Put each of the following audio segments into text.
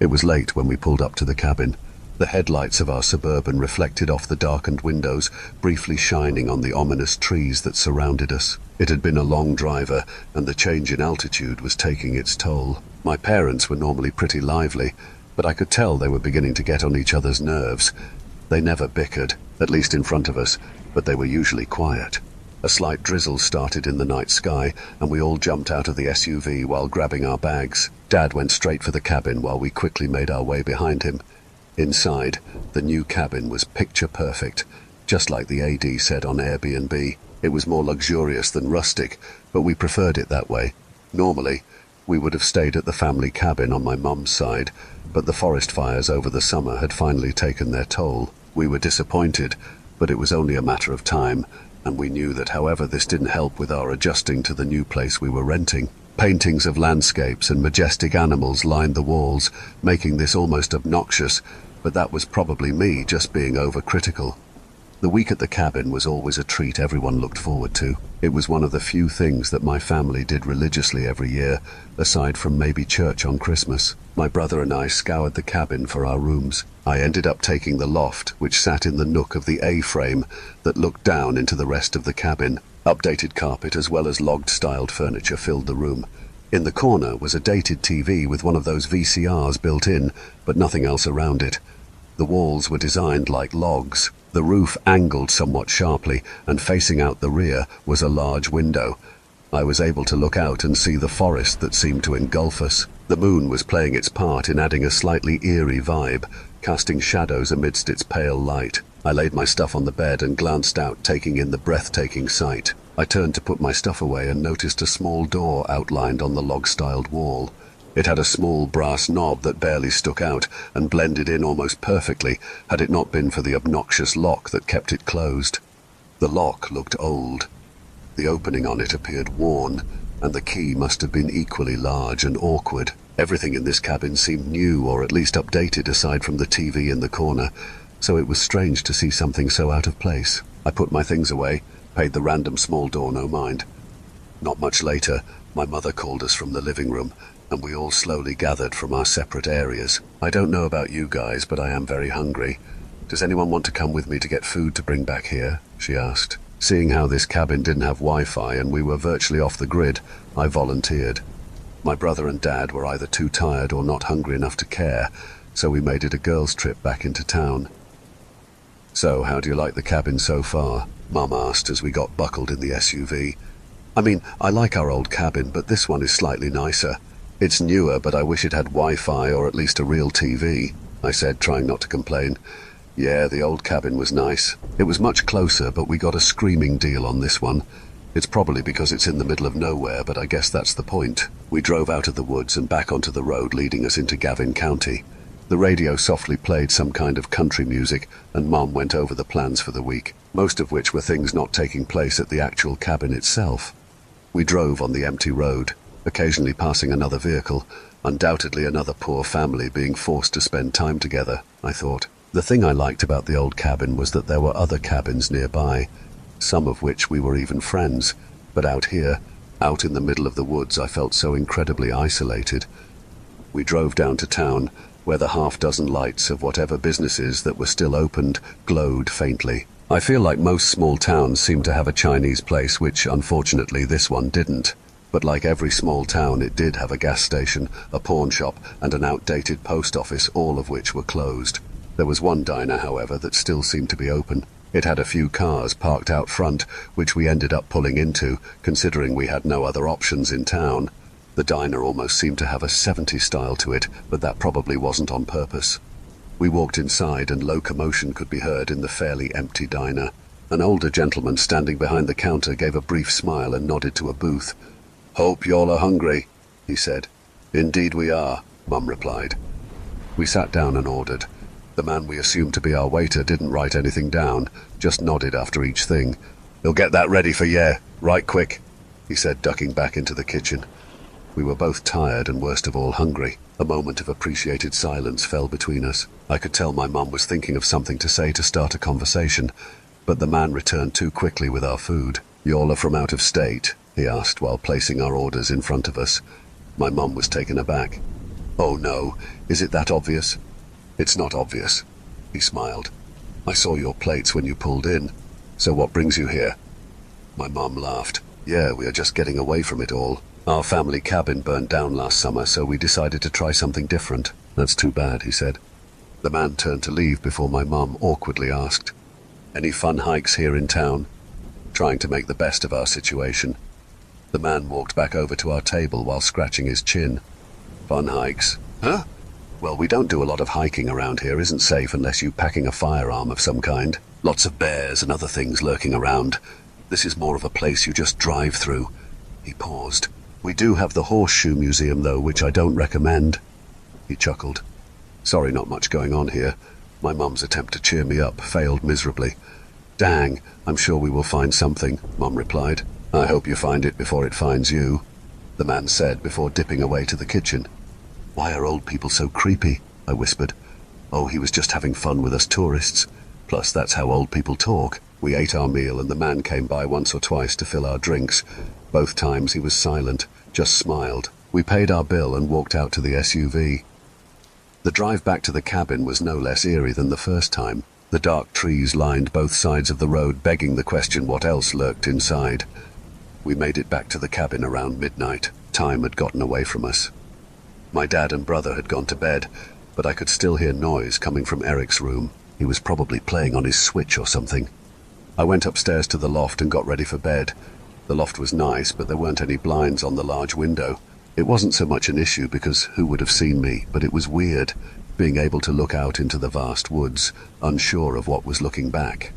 It was late when we pulled up to the cabin. The headlights of our Suburban reflected off the darkened windows, briefly shining on the ominous trees that surrounded us. It had been a long drive, and the change in altitude was taking its toll. My parents were normally pretty lively, but I could tell they were beginning to get on each other's nerves. They never bickered, at least in front of us, but they were usually quiet. A slight drizzle started in the night sky, and we all jumped out of the SUV while grabbing our bags. Dad went straight for the cabin while we quickly made our way behind him. Inside, the new cabin was picture perfect, just like the AD said on Airbnb. It was more luxurious than rustic, but we preferred it that way. Normally, we would have stayed at the family cabin on my mum's side, but the forest fires over the summer had finally taken their toll. We were disappointed, but it was only a matter of time, and we knew that however this didn't help with our adjusting to the new place we were renting. Paintings of landscapes and majestic animals lined the walls, making this almost obnoxious, but that was probably me just being overcritical. The week at the cabin was always a treat everyone looked forward to. It was one of the few things that my family did religiously every year, aside from maybe church on Christmas. My brother and I scoured the cabin for our rooms. I ended up taking the loft, which sat in the nook of the A-frame that looked down into the rest of the cabin. Updated carpet as well as logged-styled furniture filled the room. In the corner was a dated TV with one of those VCRs built in, but nothing else around it. The walls were designed like logs. The roof angled somewhat sharply, and facing out the rear was a large window. I was able to look out and see the forest that seemed to engulf us. The moon was playing its part in adding a slightly eerie vibe, casting shadows amidst its pale light. I laid my stuff on the bed and glanced out, taking in the breathtaking sight. I turned to put my stuff away and noticed a small door outlined on the log-styled wall. It had a small brass knob that barely stuck out and blended in almost perfectly had it not been for the obnoxious lock that kept it closed. The lock looked old. The opening on it appeared worn, and the key must have been equally large and awkward. Everything in this cabin seemed new or at least updated aside from the TV in the corner, so it was strange to see something so out of place. I put my things away, paid the random small door no mind. Not much later, my mother called us from the living room, and we all slowly gathered from our separate areas. I don't know about you guys, but I am very hungry. Does anyone want to come with me to get food to bring back here? She asked. Seeing how this cabin didn't have Wi-Fi and we were virtually off the grid, I volunteered. My brother and Dad were either too tired or not hungry enough to care, so we made it a girls' trip back into town. So, how do you like the cabin so far? Mum asked as we got buckled in the SUV. I mean, I like our old cabin, but this one is slightly nicer. It's newer, but I wish it had Wi-Fi or at least a real TV, I said, trying not to complain. Yeah, the old cabin was nice. It was much closer, but we got a screaming deal on this one. It's probably because it's in the middle of nowhere, but I guess that's the point. We drove out of the woods and back onto the road leading us into Gavin County. The radio softly played some kind of country music, and Mum went over the plans for the week, most of which were things not taking place at the actual cabin itself. We drove on the empty road, occasionally passing another vehicle, undoubtedly another poor family being forced to spend time together, I thought. The thing I liked about the old cabin was that there were other cabins nearby, some of which we were even friends, but out here, out in the middle of the woods, I felt so incredibly isolated. We drove down to town, where the half-dozen lights of whatever businesses that were still opened glowed faintly. I feel like most small towns seem to have a Chinese place, which unfortunately this one didn't. But like every small town, it did have a gas station, a pawn shop, and an outdated post office, all of which were closed. There was one diner, however, that still seemed to be open. It had a few cars parked out front, which we ended up pulling into, considering we had no other options in town. The diner almost seemed to have a 70s style to it, but that probably wasn't on purpose. We walked inside, and low commotion could be heard in the fairly empty diner. An older gentleman standing behind the counter gave a brief smile and nodded to a booth. "Hope y'all are hungry," he said. "Indeed we are," Mum replied. We sat down and ordered. The man we assumed to be our waiter didn't write anything down, just nodded after each thing. "He'll get that ready for ye, right quick," he said, ducking back into the kitchen. We were both tired and worst of all hungry. A moment of appreciated silence fell between us. I could tell my mum was thinking of something to say to start a conversation, but the man returned too quickly with our food. "Y'all are from out of state?" he asked while placing our orders in front of us. My mum was taken aback. Oh no, is it that obvious? It's not obvious, he smiled. I saw your plates when you pulled in. So what brings you here? My mum laughed. Yeah, we are just getting away from it all. Our family cabin burnt down last summer, so we decided to try something different. That's too bad, he said. The man turned to leave before my mum awkwardly asked, Any fun hikes here in town? Trying to make the best of our situation. The man walked back over to our table while scratching his chin. Fun hikes? Huh? Well, we don't do a lot of hiking around here. Isn't safe unless you're packing a firearm of some kind. Lots of bears and other things lurking around. This is more of a place you just drive through. He paused. We do have the Horseshoe Museum, though, which I don't recommend. He chuckled. Sorry, not much going on here. My mum's attempt to cheer me up failed miserably. Dang, I'm sure we will find something, Mum replied. I hope you find it before it finds you, the man said before dipping away to the kitchen. Why are old people so creepy? I whispered. Oh, he was just having fun with us tourists. Plus, that's how old people talk. We ate our meal and the man came by once or twice to fill our drinks. Both times he was silent, just smiled. We paid our bill and walked out to the SUV. The drive back to the cabin was no less eerie than the first time. The dark trees lined both sides of the road, begging the question what else lurked inside. We made it back to the cabin around midnight. Time had gotten away from us. My dad and brother had gone to bed, but I could still hear noise coming from Eric's room. He was probably playing on his Switch or something. I went upstairs to the loft and got ready for bed. The loft was nice, but there weren't any blinds on the large window. It wasn't so much an issue because who would have seen me, but it was weird, being able to look out into the vast woods, unsure of what was looking back.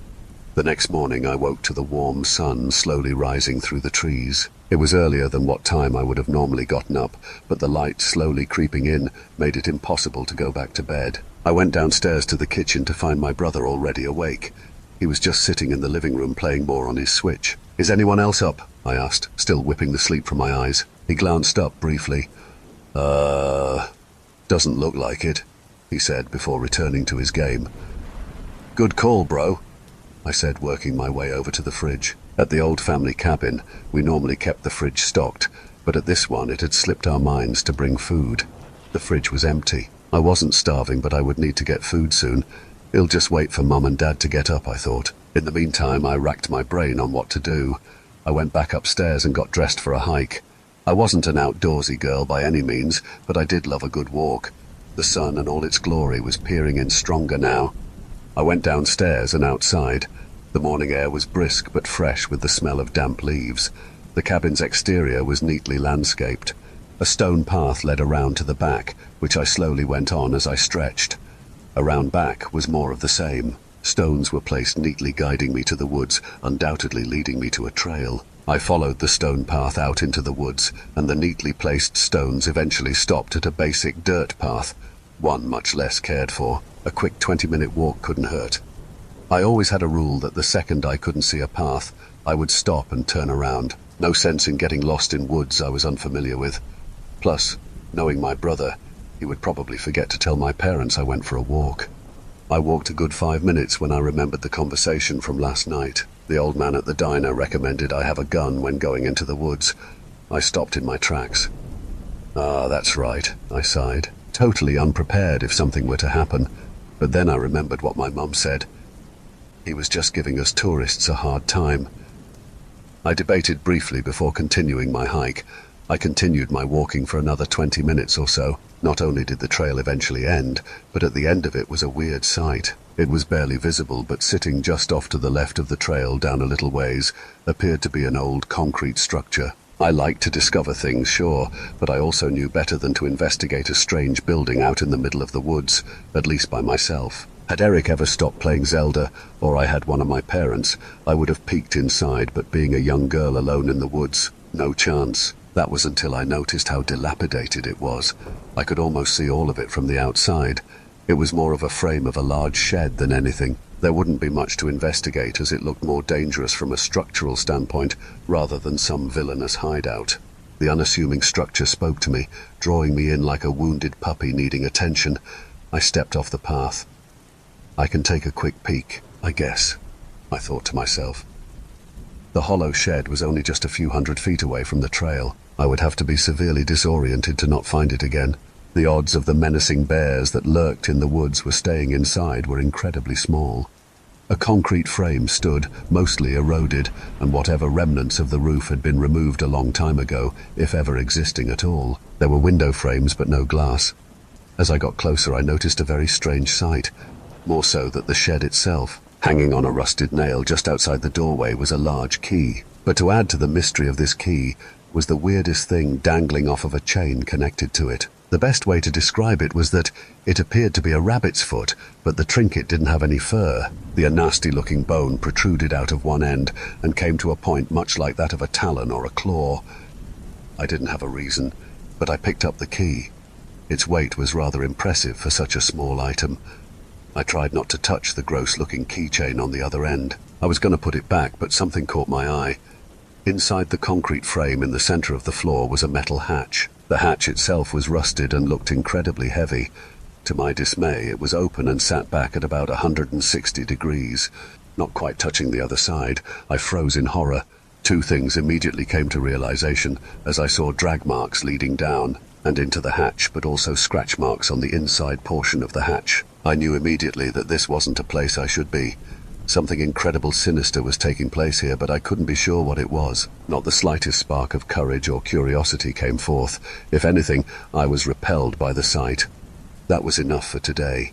The next morning I woke to the warm sun slowly rising through the trees. It was earlier than what time I would have normally gotten up, but the light slowly creeping in made it impossible to go back to bed. I went downstairs to the kitchen to find my brother already awake. He was just sitting in the living room playing more on his Switch. Is anyone else up? I asked, still whipping the sleep from my eyes. He glanced up briefly. Doesn't look like it, he said before returning to his game. Good call, bro, I said, working my way over to the fridge. At the old family cabin, we normally kept the fridge stocked, but at this one it had slipped our minds to bring food. The fridge was empty. I wasn't starving, but I would need to get food soon. It'll just wait for Mum and Dad to get up, I thought. In the meantime, I racked my brain on what to do. I went back upstairs and got dressed for a hike. I wasn't an outdoorsy girl by any means, but I did love a good walk. The sun and all its glory was peering in stronger now. I went downstairs and outside. The morning air was brisk but fresh with the smell of damp leaves. The cabin's exterior was neatly landscaped. A stone path led around to the back, which I slowly went on as I stretched. Around back was more of the same. Stones were placed neatly guiding me to the woods, undoubtedly leading me to a trail. I followed the stone path out into the woods, and the neatly placed stones eventually stopped at a basic dirt path, one much less cared for. A quick 20-minute walk couldn't hurt. I always had a rule that the second I couldn't see a path, I would stop and turn around. No sense in getting lost in woods I was unfamiliar with. Plus, knowing my brother, he would probably forget to tell my parents I went for a walk. I walked a good 5 minutes when I remembered the conversation from last night. The old man at the diner recommended I have a gun when going into the woods. I stopped in my tracks. Ah, that's right, I sighed, totally unprepared if something were to happen. But then I remembered what my mum said. He was just giving us tourists a hard time. I debated briefly before continuing my hike. I continued my walking for another 20 minutes or so. Not only did the trail eventually end, but at the end of it was a weird sight. It was barely visible, but sitting just off to the left of the trail down a little ways appeared to be an old concrete structure. I liked to discover things, sure, but I also knew better than to investigate a strange building out in the middle of the woods, at least by myself. Had Eric ever stopped playing Zelda, or I had one of my parents, I would have peeked inside, but being a young girl alone in the woods, no chance. That was until I noticed how dilapidated it was. I could almost see all of it from the outside. It was more of a frame of a large shed than anything. There wouldn't be much to investigate, as it looked more dangerous from a structural standpoint rather than some villainous hideout. The unassuming structure spoke to me, drawing me in like a wounded puppy needing attention. I stepped off the path. I can take a quick peek, I guess, I thought to myself. The hollow shed was only just a few 100 feet away from the trail. I would have to be severely disoriented to not find it again. The odds of the menacing bears that lurked in the woods were staying inside were incredibly small. A concrete frame stood, mostly eroded, and whatever remnants of the roof had been removed a long time ago, if ever existing at all. There were window frames but no glass. As I got closer, I noticed a very strange sight, more so that the shed itself. Hanging on a rusted nail just outside the doorway was a large key. But to add to the mystery of this key was the weirdest thing dangling off of a chain connected to it. The best way to describe it was that it appeared to be a rabbit's foot, but the trinket didn't have any fur. The nasty-looking bone protruded out of one end and came to a point much like that of a talon or a claw. I didn't have a reason, but I picked up the key. Its weight was rather impressive for such a small item. I tried not to touch the gross-looking keychain on the other end. I was going to put it back, but something caught my eye. Inside the concrete frame in the center of the floor was a metal hatch. The hatch itself was rusted and looked incredibly heavy. To my dismay, it was open and sat back at about 160 degrees. Not quite touching the other side, I froze in horror. Two things immediately came to realization as I saw drag marks leading down and into the hatch, but also scratch marks on the inside portion of the hatch. I knew immediately that this wasn't a place I should be. Something incredible sinister was taking place here, but I couldn't be sure what it was. Not the slightest spark of courage or curiosity came forth. If anything, I was repelled by the sight. That was enough for today.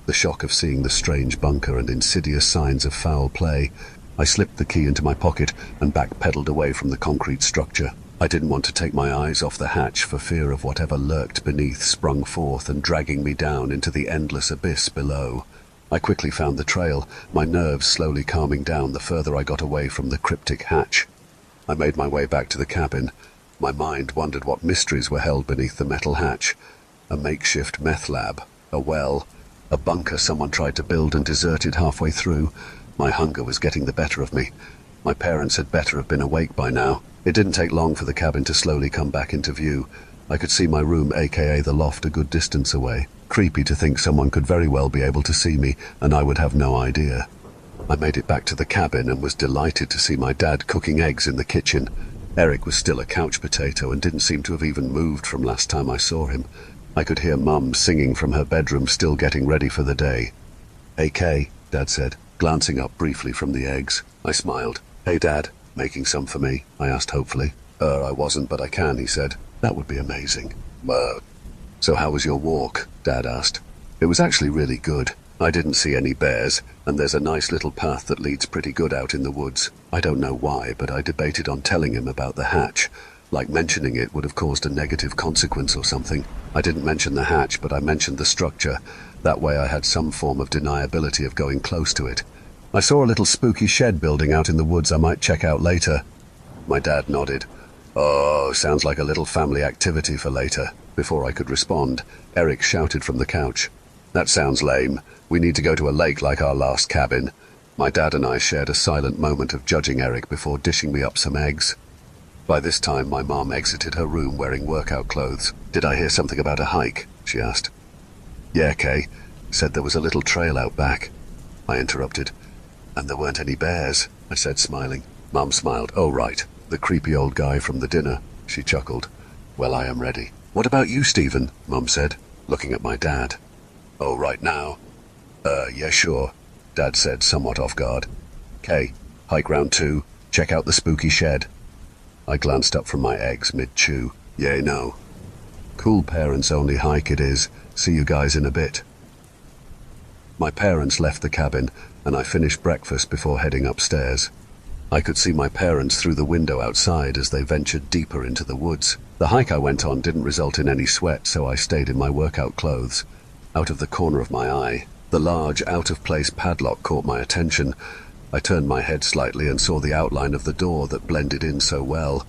The shock of seeing the strange bunker and insidious signs of foul play. I slipped the key into my pocket and backpedaled away from the concrete structure. I didn't want to take my eyes off the hatch for fear of whatever lurked beneath sprung forth and dragging me down into the endless abyss below. I quickly found the trail, my nerves slowly calming down the further I got away from the cryptic hatch. I made my way back to the cabin. My mind wondered what mysteries were held beneath the metal hatch. A makeshift meth lab, a well, a bunker someone tried to build and deserted halfway through. My hunger was getting the better of me. My parents had better have been awake by now. It didn't take long for the cabin to slowly come back into view. I could see my room, aka the loft, a good distance away. Creepy to think someone could very well be able to see me, and I would have no idea. I made it back to the cabin and was delighted to see my dad cooking eggs in the kitchen. Eric was still a couch potato and didn't seem to have even moved from last time I saw him. I could hear Mum singing from her bedroom, still getting ready for the day. "AK," Dad said, glancing up briefly from the eggs. I smiled. "Hey, Dad, making some for me?" I asked hopefully. I wasn't, but I can," he said. "That would be amazing." So how was your walk?" Dad asked. "It was actually really good. I didn't see any bears, and there's a nice little path that leads pretty good out in the woods. I don't know why, but I debated on telling him about the hatch. Like mentioning it would have caused a negative consequence or something. I didn't mention the hatch, but I mentioned the structure. That way I had some form of deniability of going close to it. "I saw a little spooky shed building out in the woods I might check out later." My dad nodded. "Oh, sounds like a little family activity for later." Before I could respond, Eric shouted from the couch, "That sounds lame. We need to go to a lake like our last cabin." My dad and I shared a silent moment of judging Eric before dishing me up some eggs. By this time, my mom exited her room wearing workout clothes. "Did I hear something about a hike?" she asked. "Yeah, Kay. Said there was a little trail out back." I interrupted. "And there weren't any bears," I said, smiling. Mom smiled. "Oh, right. The creepy old guy from the dinner." She chuckled. "Well, I am ready." "What about you, Stephen?" Mum said, looking at my dad. "Oh, right now?" Yeah, sure," Dad said, somewhat off guard. "Kay, hike round 2. Check out the spooky shed." I glanced up from my eggs mid-chew. "Yay, no." "Cool parents-only hike it is. See you guys in a bit." My parents left the cabin, and I finished breakfast before heading upstairs. I could see my parents through the window outside as they ventured deeper into the woods. The hike I went on didn't result in any sweat, so I stayed in my workout clothes. Out of the corner of my eye, the large, out-of-place padlock caught my attention. I turned my head slightly and saw the outline of the door that blended in so well.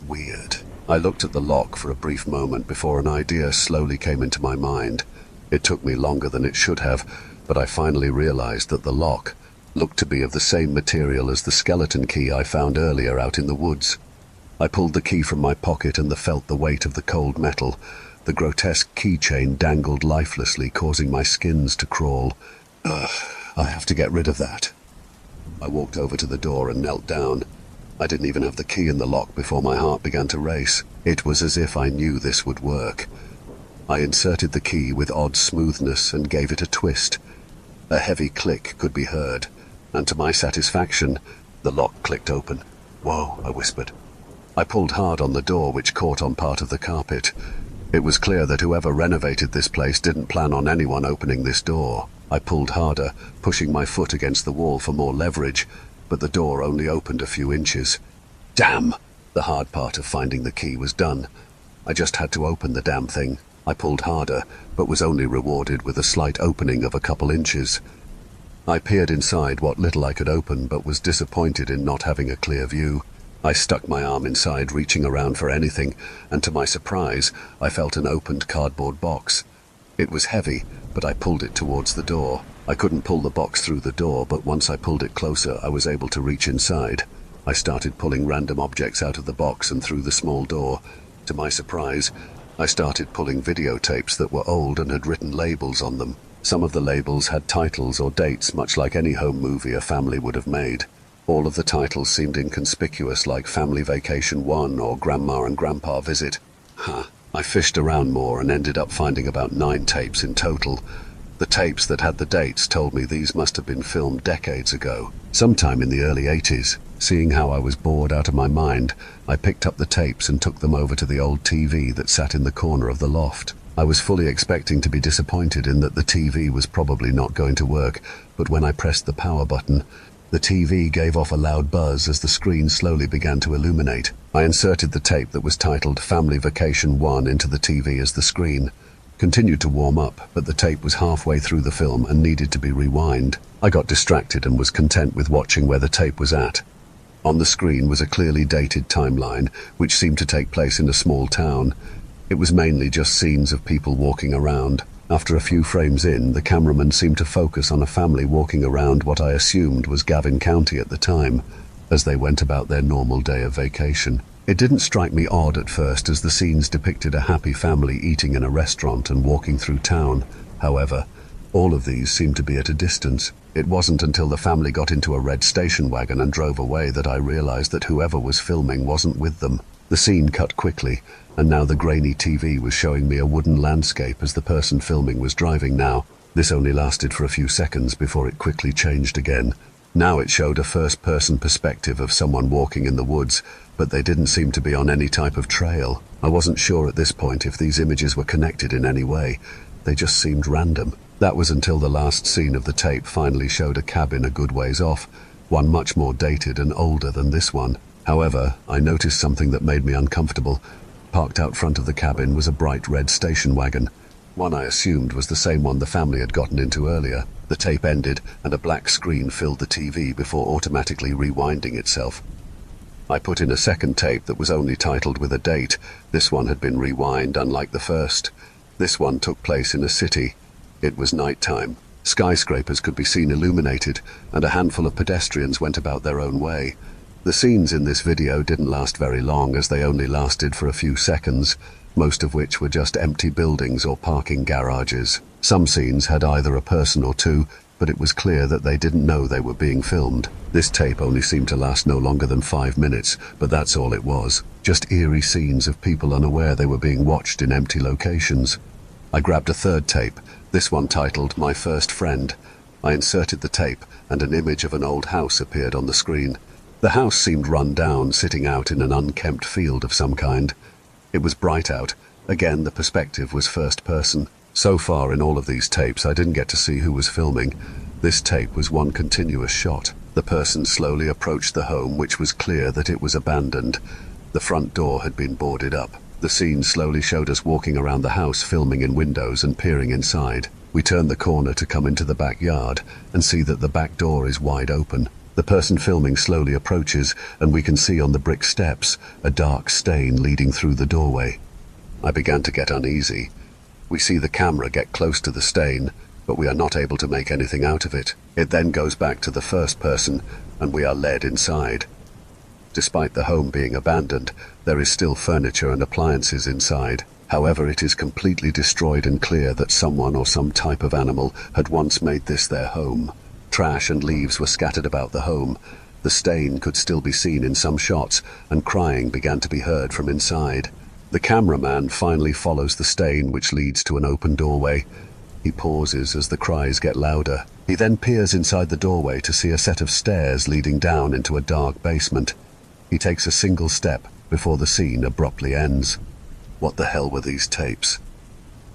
Weird. I looked at the lock for a brief moment before an idea slowly came into my mind. It took me longer than it should have, but I finally realized that the lock looked to be of the same material as the skeleton key I found earlier out in the woods. I pulled the key from my pocket and felt the weight of the cold metal. The grotesque keychain dangled lifelessly, causing my skins to crawl. Ugh, I have to get rid of that. I walked over to the door and knelt down. I didn't even have the key in the lock before my heart began to race. It was as if I knew this would work. I inserted the key with odd smoothness and gave it a twist. A heavy click could be heard, and to my satisfaction, the lock clicked open. "Whoa," I whispered. I pulled hard on the door, which caught on part of the carpet. It was clear that whoever renovated this place didn't plan on anyone opening this door. I pulled harder, pushing my foot against the wall for more leverage, but the door only opened a few inches. Damn! The hard part of finding the key was done. I just had to open the damn thing. I pulled harder, but was only rewarded with a slight opening of a couple inches. I peered inside what little I could open, but was disappointed in not having a clear view. I stuck my arm inside, reaching around for anything, and to my surprise, I felt an opened cardboard box. It was heavy, but I pulled it towards the door. I couldn't pull the box through the door, but once I pulled it closer, I was able to reach inside. I started pulling random objects out of the box and through the small door. To my surprise, I started pulling videotapes that were old and had written labels on them. Some of the labels had titles or dates, much like any home movie a family would have made. All of the titles seemed inconspicuous, like Family Vacation 1 or Grandma and Grandpa Visit. I fished around more and ended up finding about 9 tapes in total. The tapes that had the dates told me these must have been filmed decades ago, sometime in the early 80s. Seeing how I was bored out of my mind, I picked up the tapes and took them over to the old TV that sat in the corner of the loft. I was fully expecting to be disappointed in that the TV was probably not going to work, but when I pressed the power button, the TV gave off a loud buzz as the screen slowly began to illuminate. I inserted the tape that was titled Family Vacation 1 into the TV as the screen continued to warm up, but the tape was halfway through the film and needed to be rewind. I got distracted and was content with watching where the tape was at. On the screen was a clearly dated timeline, which seemed to take place in a small town. It was mainly just scenes of people walking around. After a few frames in, the cameraman seemed to focus on a family walking around what I assumed was Gavin County at the time, as they went about their normal day of vacation. It didn't strike me odd at first, as the scenes depicted a happy family eating in a restaurant and walking through town. However, all of these seemed to be at a distance. It wasn't until the family got into a red station wagon and drove away that I realized that whoever was filming wasn't with them. The scene cut quickly, and now the grainy TV was showing me a wooden landscape as the person filming was driving now. This only lasted for a few seconds before it quickly changed again. Now it showed a first-person perspective of someone walking in the woods, but they didn't seem to be on any type of trail. I wasn't sure at this point if these images were connected in any way. They just seemed random. That was until the last scene of the tape finally showed a cabin a good ways off, one much more dated and older than this one. However, I noticed something that made me uncomfortable. Parked out front of the cabin was a bright red station wagon. One I assumed was the same one the family had gotten into earlier. The tape ended, and a black screen filled the TV before automatically rewinding itself. I put in a second tape that was only titled with a date. This one had been rewind, unlike the first. This one took place in a city. It was nighttime. Skyscrapers could be seen illuminated, and a handful of pedestrians went about their own way. The scenes in this video didn't last very long, as they only lasted for a few seconds, most of which were just empty buildings or parking garages. Some scenes had either a person or two, but it was clear that they didn't know they were being filmed. This tape only seemed to last no longer than 5 minutes, but that's all it was. Just eerie scenes of people unaware they were being watched in empty locations. I grabbed a third tape, this one titled My First Friend. I inserted the tape, and an image of an old house appeared on the screen. The house seemed run down, sitting out in an unkempt field of some kind. It was bright out. Again, the perspective was first person. So far in all of these tapes, I didn't get to see who was filming. This tape was one continuous shot. The person slowly approached the home, which was clear that it was abandoned. The front door had been boarded up. The scene slowly showed us walking around the house, filming in windows and peering inside. We turned the corner to come into the backyard and see that the back door is wide open. The person filming slowly approaches, and we can see on the brick steps a dark stain leading through the doorway. I began to get uneasy. We see the camera get close to the stain, but we are not able to make anything out of it. It then goes back to the first person, and we are led inside. Despite the home being abandoned, there is still furniture and appliances inside. However, it is completely destroyed and clear that someone or some type of animal had once made this their home. Trash and leaves were scattered about the home. The stain could still be seen in some shots, and crying began to be heard from inside. The cameraman finally follows the stain which leads to an open doorway. He pauses as the cries get louder. He then peers inside the doorway to see a set of stairs leading down into a dark basement. He takes a single step before the scene abruptly ends. What the hell were these tapes?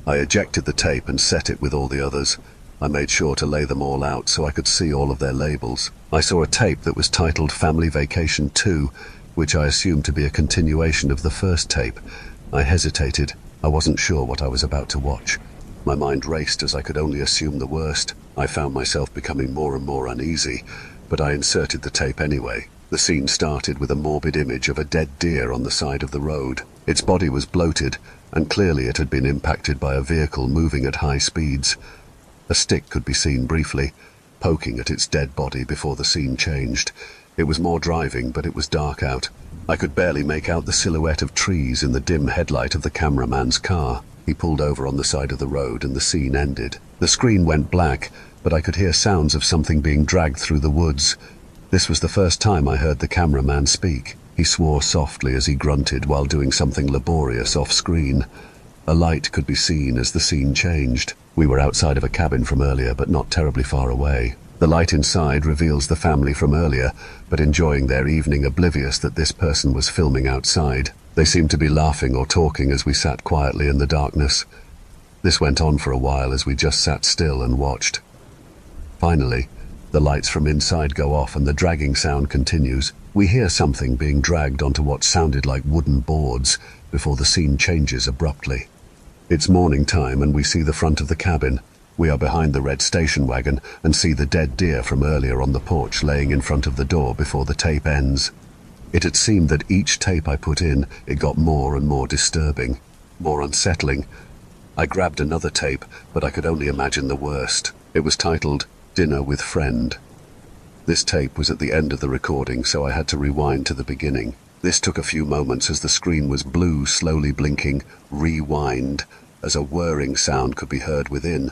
I ejected the tape and set it with all the others. I made sure to lay them all out so I could see all of their labels. I saw a tape that was titled Family Vacation 2, which I assumed to be a continuation of the first tape. I hesitated. I wasn't sure what I was about to watch. My mind raced as I could only assume the worst. I found myself becoming more and more uneasy, but I inserted the tape anyway. The scene started with a morbid image of a dead deer on the side of the road. Its body was bloated, and clearly it had been impacted by a vehicle moving at high speeds. A stick could be seen briefly, poking at its dead body before the scene changed. It was more driving, but it was dark out. I could barely make out the silhouette of trees in the dim headlight of the cameraman's car. He pulled over on the side of the road and the scene ended. The screen went black, but I could hear sounds of something being dragged through the woods. This was the first time I heard the cameraman speak. He swore softly as he grunted while doing something laborious off-screen. A light could be seen as the scene changed. We were outside of a cabin from earlier, but not terribly far away. The light inside reveals the family from earlier, but enjoying their evening, oblivious that this person was filming outside. They seemed to be laughing or talking as we sat quietly in the darkness. This went on for a while as we just sat still and watched. Finally, the lights from inside go off and the dragging sound continues. We hear something being dragged onto what sounded like wooden boards before the scene changes abruptly. It's morning time and we see the front of the cabin. We are behind the red station wagon and see the dead deer from earlier on the porch laying in front of the door before the tape ends. It had seemed that each tape I put in, it got more and more disturbing, more unsettling. I grabbed another tape, but I could only imagine the worst. It was titled Dinner with Friend. This tape was at the end of the recording, so I had to rewind to the beginning. This took a few moments as the screen was blue, slowly blinking, rewind, as a whirring sound could be heard within.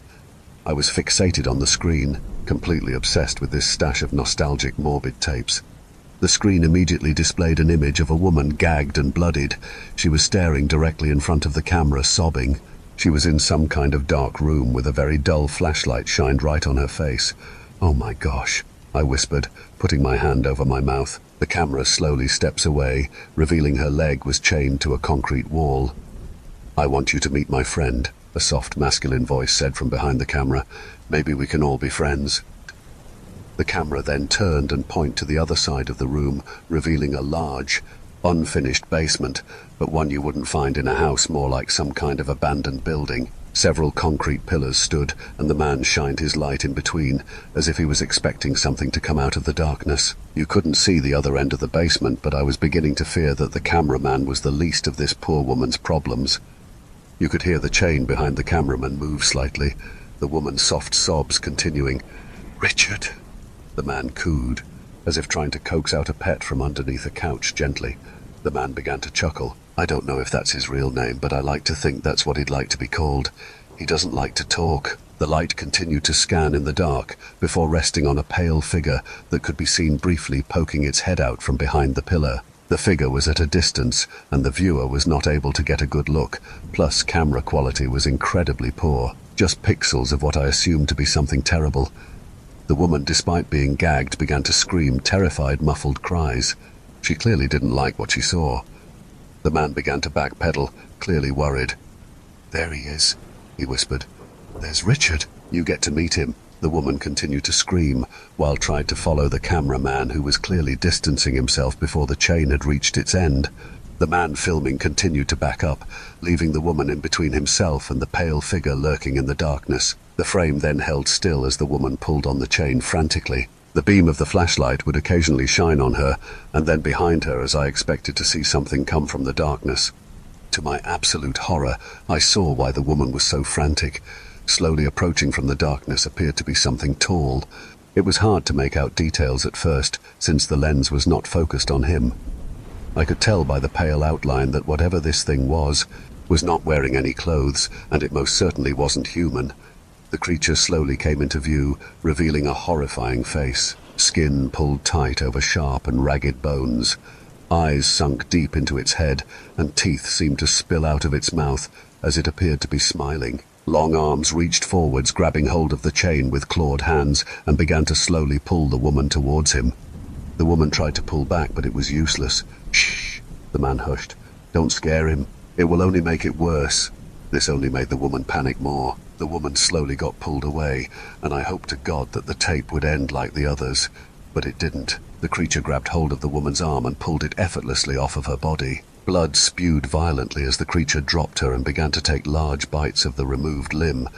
I was fixated on the screen, completely obsessed with this stash of nostalgic, morbid tapes. The screen immediately displayed an image of a woman gagged and bloodied. She was staring directly in front of the camera, sobbing. She was in some kind of dark room with a very dull flashlight shined right on her face. "Oh my gosh," I whispered, putting my hand over my mouth. The camera slowly steps away, revealing her leg was chained to a concrete wall. "I want you to meet my friend," a soft masculine voice said from behind the camera. "Maybe we can all be friends." The camera then turned and pointed to the other side of the room, revealing a large, unfinished basement, but one you wouldn't find in a house, more like some kind of abandoned building. Several concrete pillars stood, and the man shined his light in between, as if he was expecting something to come out of the darkness. You couldn't see the other end of the basement, but I was beginning to fear that the cameraman was the least of this poor woman's problems. You could hear the chain behind the cameraman move slightly, the woman's soft sobs continuing. "Richard," the man cooed, as if trying to coax out a pet from underneath a couch gently. The man began to chuckle. "I don't know if that's his real name, but I like to think that's what he'd like to be called. He doesn't like to talk." The light continued to scan in the dark, before resting on a pale figure that could be seen briefly poking its head out from behind the pillar. The figure was at a distance, and the viewer was not able to get a good look, plus camera quality was incredibly poor. Just pixels of what I assumed to be something terrible. The woman, despite being gagged, began to scream terrified, muffled cries. She clearly didn't like what she saw. The man began to backpedal, clearly worried. "There he is," he whispered. "There's Richard. You get to meet him." The woman continued to scream, while tried to follow the cameraman, who was clearly distancing himself before the chain had reached its end. The man filming continued to back up, leaving the woman in between himself and the pale figure lurking in the darkness. The frame then held still as the woman pulled on the chain frantically. The beam of the flashlight would occasionally shine on her, and then behind her, as I expected to see something come from the darkness. To my absolute horror, I saw why the woman was so frantic. Slowly approaching from the darkness appeared to be something tall. It was hard to make out details at first, since the lens was not focused on him. I could tell by the pale outline that whatever this thing was not wearing any clothes, and it most certainly wasn't human. The creature slowly came into view, revealing a horrifying face, skin pulled tight over sharp and ragged bones. Eyes sunk deep into its head, and teeth seemed to spill out of its mouth as it appeared to be smiling. Long arms reached forwards, grabbing hold of the chain with clawed hands, and began to slowly pull the woman towards him. The woman tried to pull back, but it was useless. "Shh," the man hushed. "Don't scare him. It will only make it worse." This only made the woman panic more. The woman slowly got pulled away, and I hoped to God that the tape would end like the others. But it didn't. The creature grabbed hold of the woman's arm and pulled it effortlessly off of her body. Blood spewed violently as the creature dropped her and began to take large bites of the removed limb.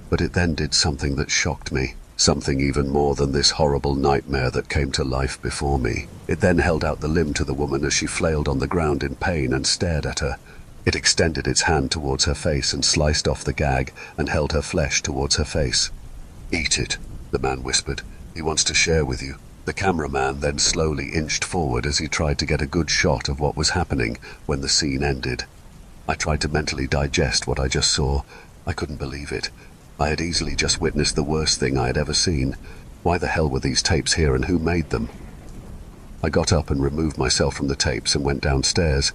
But it then did something that shocked me. Something even more than this horrible nightmare that came to life before me. It then held out the limb to the woman as she flailed on the ground in pain and stared at her. It extended its hand towards her face and sliced off the gag and held her flesh towards her face. "Eat it," the man whispered. "He wants to share with you." The cameraman then slowly inched forward as he tried to get a good shot of what was happening when the scene ended. I tried to mentally digest what I just saw. I couldn't believe it. I had easily just witnessed the worst thing I had ever seen. Why the hell were these tapes here, and who made them? I got up and removed myself from the tapes and went downstairs.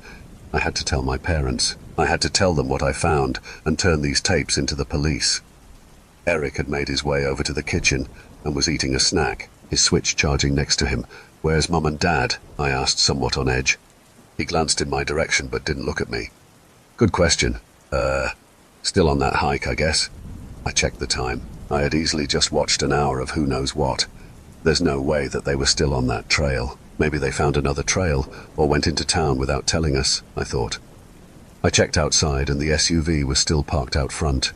I had to tell my parents. I had to tell them what I found and turn these tapes into the police. Eric had made his way over to the kitchen and was eating a snack, his Switch charging next to him. "Where's Mum and Dad?" I asked, somewhat on edge. He glanced in my direction but didn't look at me. "Good question. Still on that hike, I guess." I checked the time. I had easily just watched an hour of who knows what. There's no way that they were still on that trail. Maybe they found another trail or went into town without telling us, I thought. I checked outside and the SUV was still parked out front.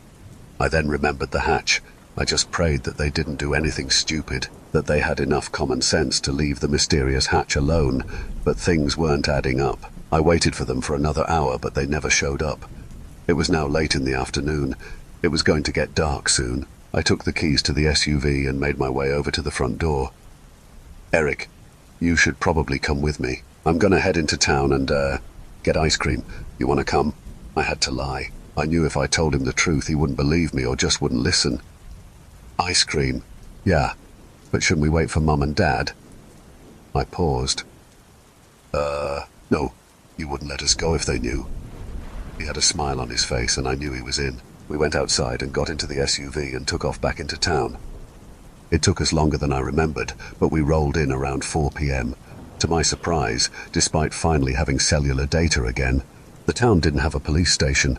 I then remembered the hatch. I just prayed that they didn't do anything stupid, that they had enough common sense to leave the mysterious hatch alone, but things weren't adding up. I waited for them for another hour, but they never showed up. It was now late in the afternoon. It was going to get dark soon. I took the keys to the SUV and made my way over to the front door. "Eric, you should probably come with me. I'm gonna head into town and, get ice cream. You wanna come?" I had to lie. I knew if I told him the truth he wouldn't believe me or just wouldn't listen. "Ice cream? Yeah, but shouldn't we wait for Mum and Dad?" I paused. No, you wouldn't let us go if they knew." He had a smile on his face and I knew he was in. We went outside and got into the SUV and took off back into town. It took us longer than I remembered, but we rolled in around 4 p.m. To my surprise, despite finally having cellular data again, the town didn't have a police station.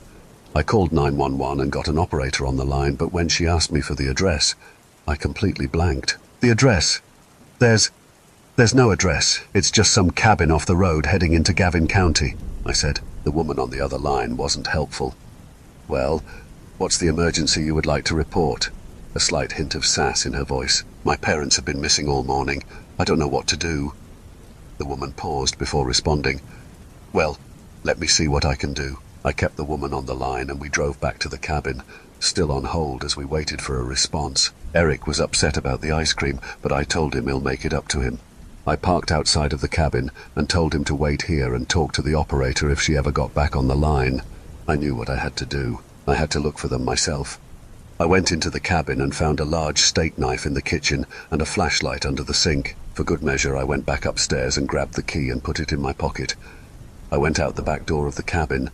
I called 911 and got an operator on the line, but when she asked me for the address, I completely blanked. "The address? There's no address. It's just some cabin off the road heading into Gavin County," I said. The woman on the other line wasn't helpful. "Well, what's the emergency you would like to report?" A slight hint of sass in her voice. "My parents have been missing all morning. I don't know what to do." The woman paused before responding. "Well, let me see what I can do." I kept the woman on the line and we drove back to the cabin, still on hold as we waited for a response. Eric was upset about the ice cream, but I told him he'll make it up to him. I parked outside of the cabin and told him to wait here and talk to the operator if she ever got back on the line. I knew what I had to do. I had to look for them myself. I went into the cabin and found a large steak knife in the kitchen and a flashlight under the sink. For good measure, I went back upstairs and grabbed the key and put it in my pocket. I went out the back door of the cabin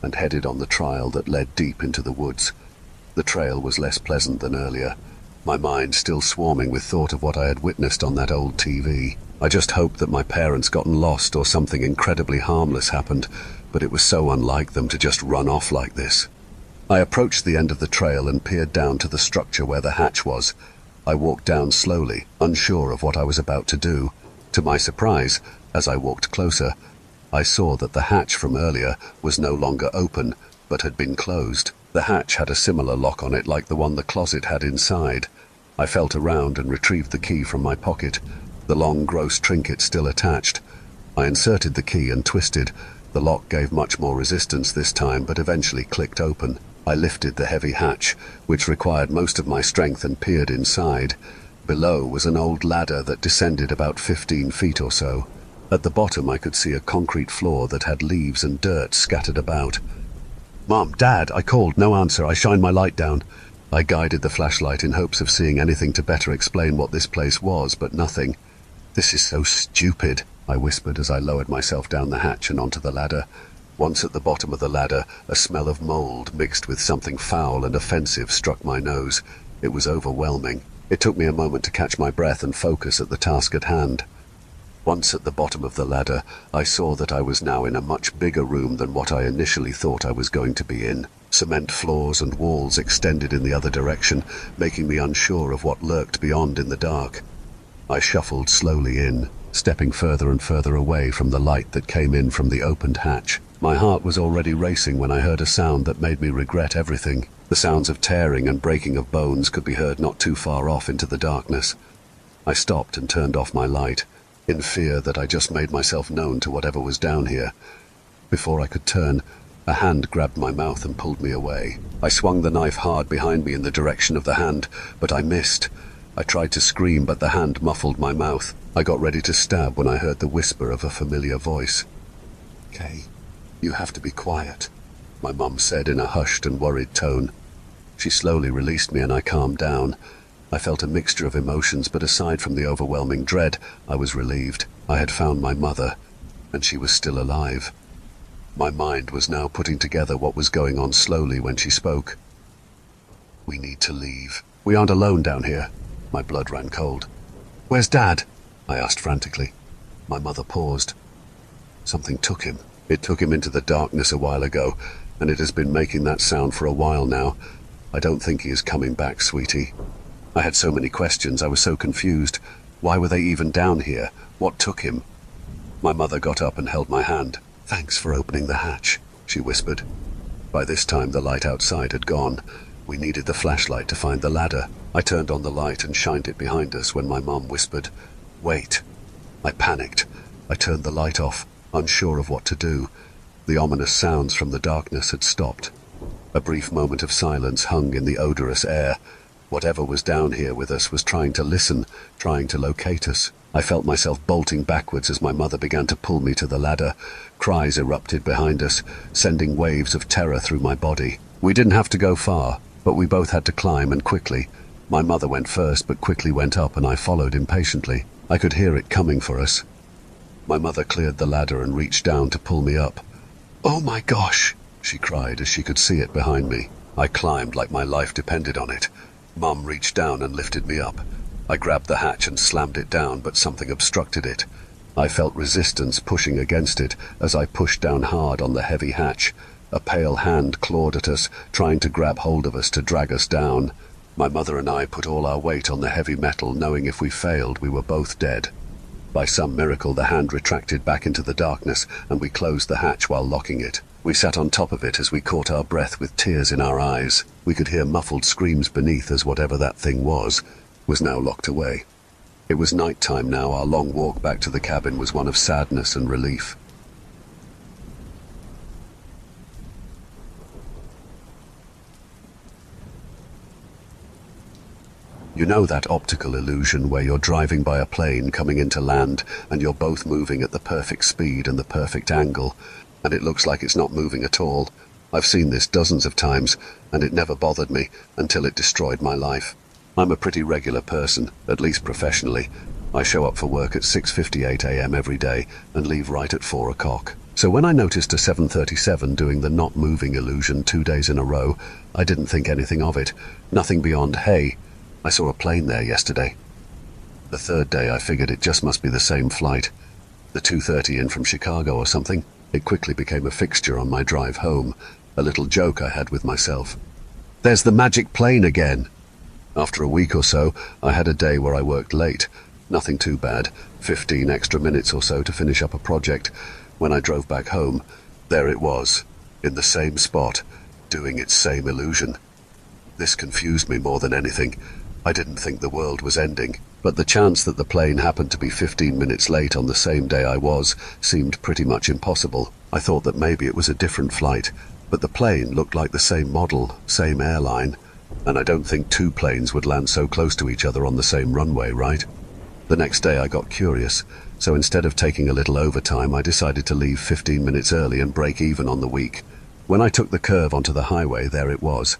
and headed on the trail that led deep into the woods. The trail was less pleasant than earlier, my mind still swarming with thought of what I had witnessed on that old TV. I just hoped that my parents gotten lost or something incredibly harmless happened, but it was so unlike them to just run off like this. I approached the end of the trail and peered down to the structure where the hatch was. I walked down slowly, unsure of what I was about to do. To my surprise, as I walked closer, I saw that the hatch from earlier was no longer open, but had been closed. The hatch had a similar lock on it like the one the closet had inside. I felt around and retrieved the key from my pocket, the long gross trinket still attached. I inserted the key and twisted. The lock gave much more resistance this time, but eventually clicked open. I lifted the heavy hatch, which required most of my strength, and peered inside. Below was an old ladder that descended about 15 feet or so. At the bottom I could see a concrete floor that had leaves and dirt scattered about. "Mom, Dad," I called. No answer. I shined my light down. I guided the flashlight in hopes of seeing anything to better explain what this place was, but nothing. "This is so stupid," I whispered as I lowered myself down the hatch and onto the ladder. Once at the bottom of the ladder, a smell of mold mixed with something foul and offensive struck my nose. It was overwhelming. It took me a moment to catch my breath and focus at the task at hand. Once at the bottom of the ladder, I saw that I was now in a much bigger room than what I initially thought I was going to be in. Cement floors and walls extended in the other direction, making me unsure of what lurked beyond in the dark. I shuffled slowly in, stepping further and further away from the light that came in from the opened hatch. My heart was already racing when I heard a sound that made me regret everything. The sounds of tearing and breaking of bones could be heard not too far off into the darkness. I stopped and turned off my light, in fear that I just made myself known to whatever was down here. Before I could turn, a hand grabbed my mouth and pulled me away. I swung the knife hard behind me in the direction of the hand, but I missed. I tried to scream, but the hand muffled my mouth. I got ready to stab when I heard the whisper of a familiar voice. "Kay, you have to be quiet," my mum said in a hushed and worried tone. She slowly released me and I calmed down. I felt a mixture of emotions, but aside from the overwhelming dread, I was relieved. I had found my mother, and she was still alive. My mind was now putting together what was going on slowly when she spoke. "We need to leave. We aren't alone down here." My blood ran cold. "Where's Dad?" I asked frantically. My mother paused. "Something took him. It took him into the darkness a while ago, and it has been making that sound for a while now. I don't think he is coming back, sweetie." I had so many questions. I was so confused. Why were they even down here? What took him? My mother got up and held my hand. "Thanks for opening the hatch," she whispered. By this time the light outside had gone. We needed the flashlight to find the ladder. I turned on the light and shined it behind us when my mum whispered, "Wait." I panicked. I turned the light off, unsure of what to do. The ominous sounds from the darkness had stopped. A brief moment of silence hung in the odorous air. Whatever was down here with us was trying to listen, trying to locate us. I felt myself bolting backwards as my mother began to pull me to the ladder. Cries erupted behind us, sending waves of terror through my body. We didn't have to go far, but we both had to climb, and quickly. My mother went first, but quickly went up, and I followed impatiently. I could hear it coming for us. My mother cleared the ladder and reached down to pull me up. "Oh my gosh!" she cried as she could see it behind me. I climbed like my life depended on it. Mum reached down and lifted me up. I grabbed the hatch and slammed it down, but something obstructed it. I felt resistance pushing against it as I pushed down hard on the heavy hatch. A pale hand clawed at us, trying to grab hold of us to drag us down. My mother and I put all our weight on the heavy metal, knowing if we failed, we were both dead. By some miracle, the hand retracted back into the darkness, and we closed the hatch while locking it. We sat on top of it as we caught our breath with tears in our eyes. We could hear muffled screams beneath as whatever that thing was now locked away. It was night time now. Our long walk back to the cabin was one of sadness and relief. You know that optical illusion where you're driving by a plane coming into land and you're both moving at the perfect speed and the perfect angle, and it looks like it's not moving at all? I've seen this dozens of times, and it never bothered me until it destroyed my life. I'm a pretty regular person, at least professionally. I show up for work at 6:58 a.m. every day and leave right at 4 o'clock. So when I noticed a 737 doing the not moving illusion 2 days in a row, I didn't think anything of it. Nothing beyond, hey, I saw a plane there yesterday. The third day I figured it just must be the same flight. The 2:30 in from Chicago or something. It quickly became a fixture on my drive home, a little joke I had with myself. "There's the magic plane again." After a week or so, I had a day where I worked late. Nothing too bad, 15 extra minutes or so to finish up a project. When I drove back home, there it was, in the same spot, doing its same illusion. This confused me more than anything. I didn't think the world was ending, but the chance that the plane happened to be 15 minutes late on the same day I was seemed pretty much impossible. I thought that maybe it was a different flight, but the plane looked like the same model, same airline, and I don't think two planes would land so close to each other on the same runway, right? The next day I got curious, so instead of taking a little overtime, I decided to leave 15 minutes early and break even on the week. When I took the curve onto the highway, there it was.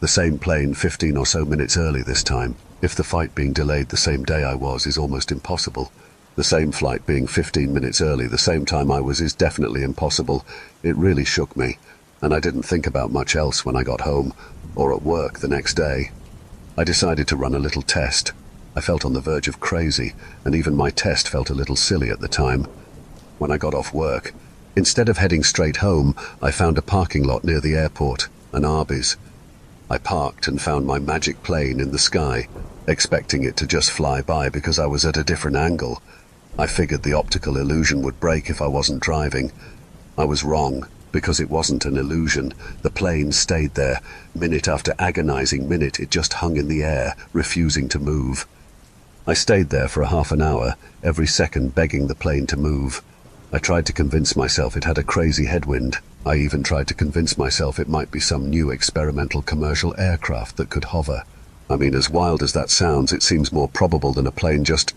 The same plane 15 or so minutes early this time. If the flight being delayed the same day I was is almost impossible. The same flight being 15 minutes early, the same time I was, is definitely impossible. It really shook me, and I didn't think about much else when I got home, or at work the next day. I decided to run a little test. I felt on the verge of crazy, and even my test felt a little silly at the time. When I got off work, instead of heading straight home, I found a parking lot near the airport, an Arby's. I parked and found my magic plane in the sky, expecting it to just fly by because I was at a different angle. I figured the optical illusion would break if I wasn't driving. I was wrong, because it wasn't an illusion. The plane stayed there. Minute after agonizing minute, it just hung in the air, refusing to move. I stayed there for a half an hour, every second begging the plane to move. I tried to convince myself it had a crazy headwind. I even tried to convince myself it might be some new experimental commercial aircraft that could hover. I mean, as wild as that sounds, it seems more probable than a plane just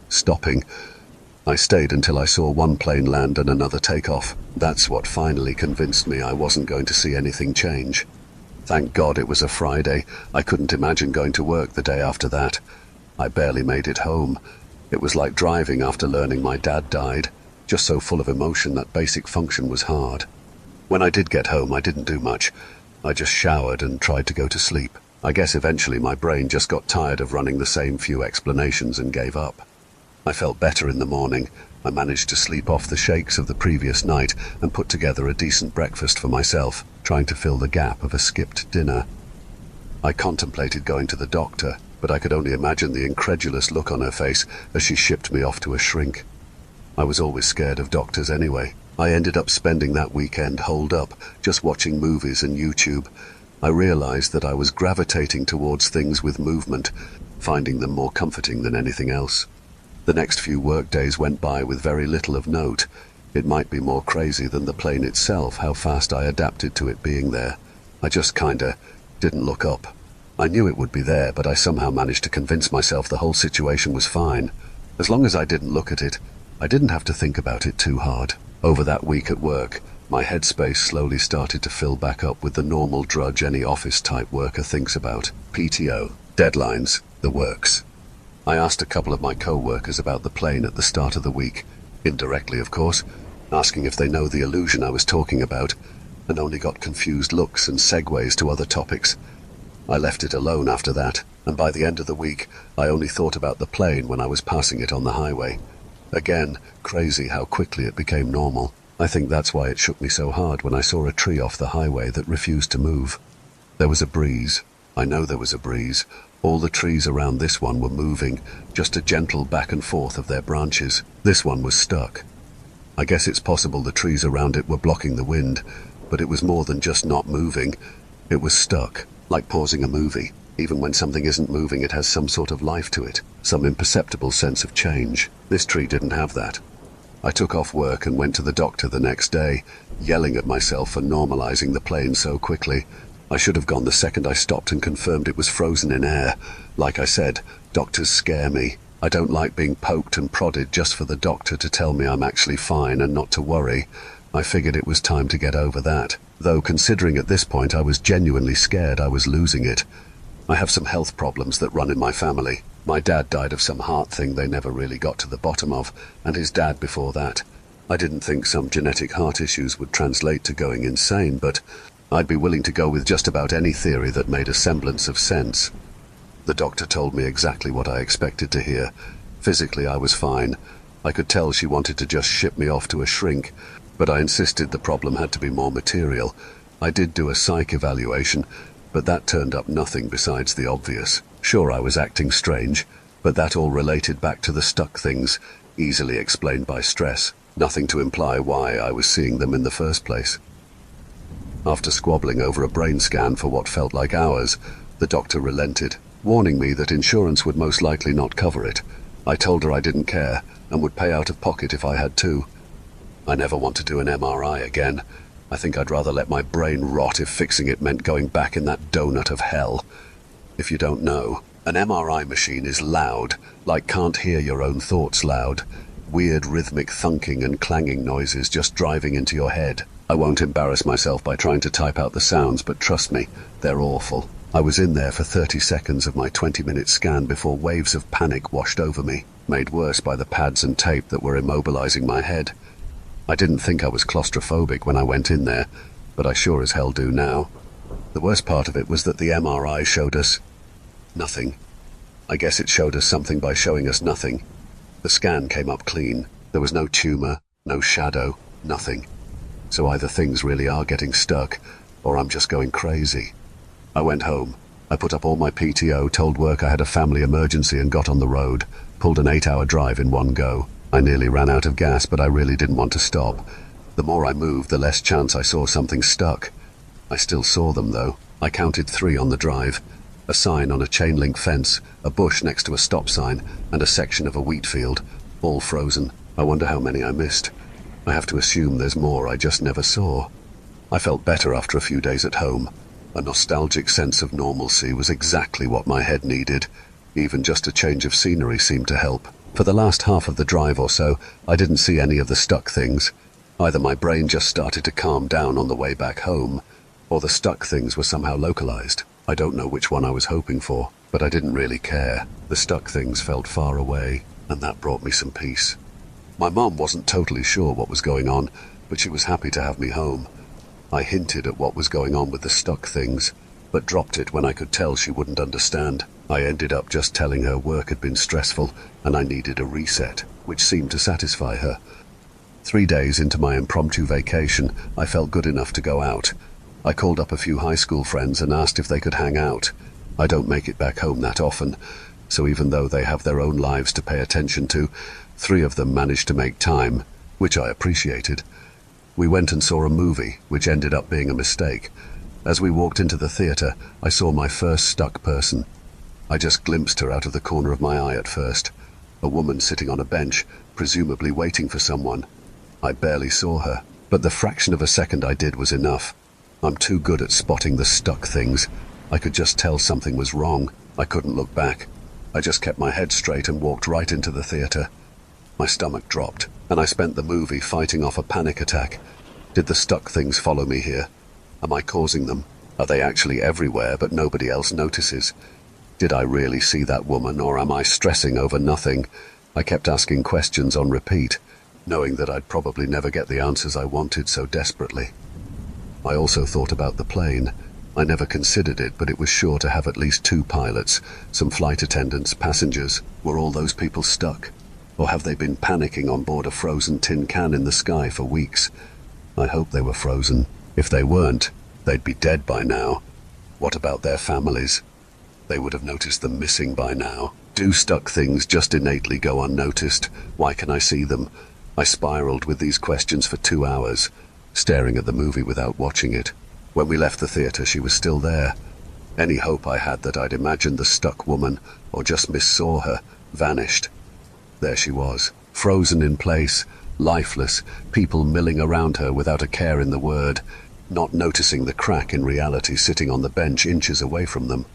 stopping. I stayed until I saw one plane land and another take off. That's what finally convinced me I wasn't going to see anything change. Thank God it was a Friday. I couldn't imagine going to work the day after that. I barely made it home. It was like driving after learning my dad died, just so full of emotion that basic function was hard. When I did get home, I didn't do much. I just showered and tried to go to sleep. I guess eventually my brain just got tired of running the same few explanations and gave up. I felt better in the morning. I managed to sleep off the shakes of the previous night and put together a decent breakfast for myself, trying to fill the gap of a skipped dinner. I contemplated going to the doctor, but I could only imagine the incredulous look on her face as she shipped me off to a shrink. I was always scared of doctors anyway. I ended up spending that weekend holed up, just watching movies and YouTube. I realized that I was gravitating towards things with movement, finding them more comforting than anything else. The next few work days went by with very little of note. It might be more crazy than the plane itself, how fast I adapted to it being there. I just kinda didn't look up. I knew it would be there, but I somehow managed to convince myself the whole situation was fine. As long as I didn't look at it, I didn't have to think about it too hard. Over that week at work, my headspace slowly started to fill back up with the normal drudge any office-type worker thinks about. PTO, deadlines, the works. I asked a couple of my co-workers about the plane at the start of the week, indirectly of course, asking if they know the illusion I was talking about, and only got confused looks and segues to other topics. I left it alone after that, and by the end of the week, I only thought about the plane when I was passing it on the highway. Again, crazy how quickly it became normal. I think that's why it shook me so hard when I saw a tree off the highway that refused to move. There was a breeze. I know there was a breeze. All the trees around this one were moving, just a gentle back and forth of their branches. This one was stuck. I guess it's possible the trees around it were blocking the wind, but it was more than just not moving. It was stuck, like pausing a movie. Even when something isn't moving, it has some sort of life to it, some imperceptible sense of change. This tree didn't have that. I took off work and went to the doctor the next day, yelling at myself for normalizing the plane so quickly. I should have gone the second I stopped and confirmed it was frozen in air. Like I said, doctors scare me. I don't like being poked and prodded just for the doctor to tell me I'm actually fine and not to worry. I figured it was time to get over that, though considering at this point I was genuinely scared I was losing it. I have some health problems that run in my family. My dad died of some heart thing they never really got to the bottom of, and his dad before that. I didn't think some genetic heart issues would translate to going insane, but I'd be willing to go with just about any theory that made a semblance of sense. The doctor told me exactly what I expected to hear. Physically, I was fine. I could tell she wanted to just ship me off to a shrink, but I insisted the problem had to be more material. I did do a psych evaluation, but that turned up nothing besides the obvious. Sure, I was acting strange, but that all related back to the stuck things, easily explained by stress. Nothing to imply why I was seeing them in the first place. After squabbling over a brain scan for what felt like hours, the doctor relented, warning me that insurance would most likely not cover it. I told her I didn't care and would pay out of pocket if I had to. I never want to do an MRI again. I think I'd rather let my brain rot if fixing it meant going back in that donut of hell. If you don't know, an MRI machine is loud, like can't hear your own thoughts loud. Weird rhythmic thunking and clanging noises just driving into your head. I won't embarrass myself by trying to type out the sounds, but trust me, they're awful. I was in there for 30 seconds of my 20-minute scan before waves of panic washed over me. made worse by the pads and tape that were immobilizing my head. I didn't think I was claustrophobic when I went in there, but I sure as hell do now. The worst part of it was that the MRI showed us nothing. I guess it showed us something by showing us nothing. The scan came up clean. There was no tumor, no shadow, nothing. So either things really are getting stuck, or I'm just going crazy. I went home. I put up all my PTO, told work I had a family emergency and got on the road. Pulled an 8-hour drive in one go. I nearly ran out of gas, but I really didn't want to stop. The more I moved, the less chance I saw something stuck. I still saw them, though. I counted 3 on the drive. A sign on a chain-link fence, a bush next to a stop sign, and a section of a wheat field, all frozen. I wonder how many I missed. I have to assume there's more I just never saw. I felt better after a few days at home. A nostalgic sense of normalcy was exactly what my head needed. Even just a change of scenery seemed to help. For the last half of the drive or so, I didn't see any of the stuck things. Either my brain just started to calm down on the way back home, or the stuck things were somehow localized. I don't know which one I was hoping for, but I didn't really care. The stuck things felt far away, and that brought me some peace. My mom wasn't totally sure what was going on, but she was happy to have me home. I hinted at what was going on with the stuck things, but dropped it when I could tell she wouldn't understand. I ended up just telling her work had been stressful and I needed a reset, which seemed to satisfy her. 3 days into my impromptu vacation, I felt good enough to go out. I called up a few high school friends and asked if they could hang out. I don't make it back home that often, so even though they have their own lives to pay attention to, 3 of them managed to make time, which I appreciated. We went and saw a movie, which ended up being a mistake. As we walked into the theater, I saw my first stuck person. I just glimpsed her out of the corner of my eye at first. A woman sitting on a bench, presumably waiting for someone. I barely saw her, but the fraction of a second I did was enough. I'm too good at spotting the stuck things. I could just tell something was wrong. I couldn't look back. I just kept my head straight and walked right into the theater. My stomach dropped, and I spent the movie fighting off a panic attack. Did the stuck things follow me here? Am I causing them? Are they actually everywhere but nobody else notices? Did I really see that woman, or am I stressing over nothing? I kept asking questions on repeat, knowing that I'd probably never get the answers I wanted so desperately. I also thought about the plane. I never considered it, but it was sure to have at least 2 pilots, some flight attendants, passengers. Were all those people stuck? Or have they been panicking on board a frozen tin can in the sky for weeks? I hope they were frozen. If they weren't, they'd be dead by now. What about their families? They would have noticed them missing by now. Do stuck things just innately go unnoticed? Why can I see them? I spiraled with these questions for 2 hours, staring at the movie without watching it. When we left the theater, she was still there. Any hope I had that I'd imagined the stuck woman, or just missaw her, vanished. There she was, frozen in place, lifeless, people milling around her without a care in the word, not noticing the crack in reality sitting on the bench inches away from them.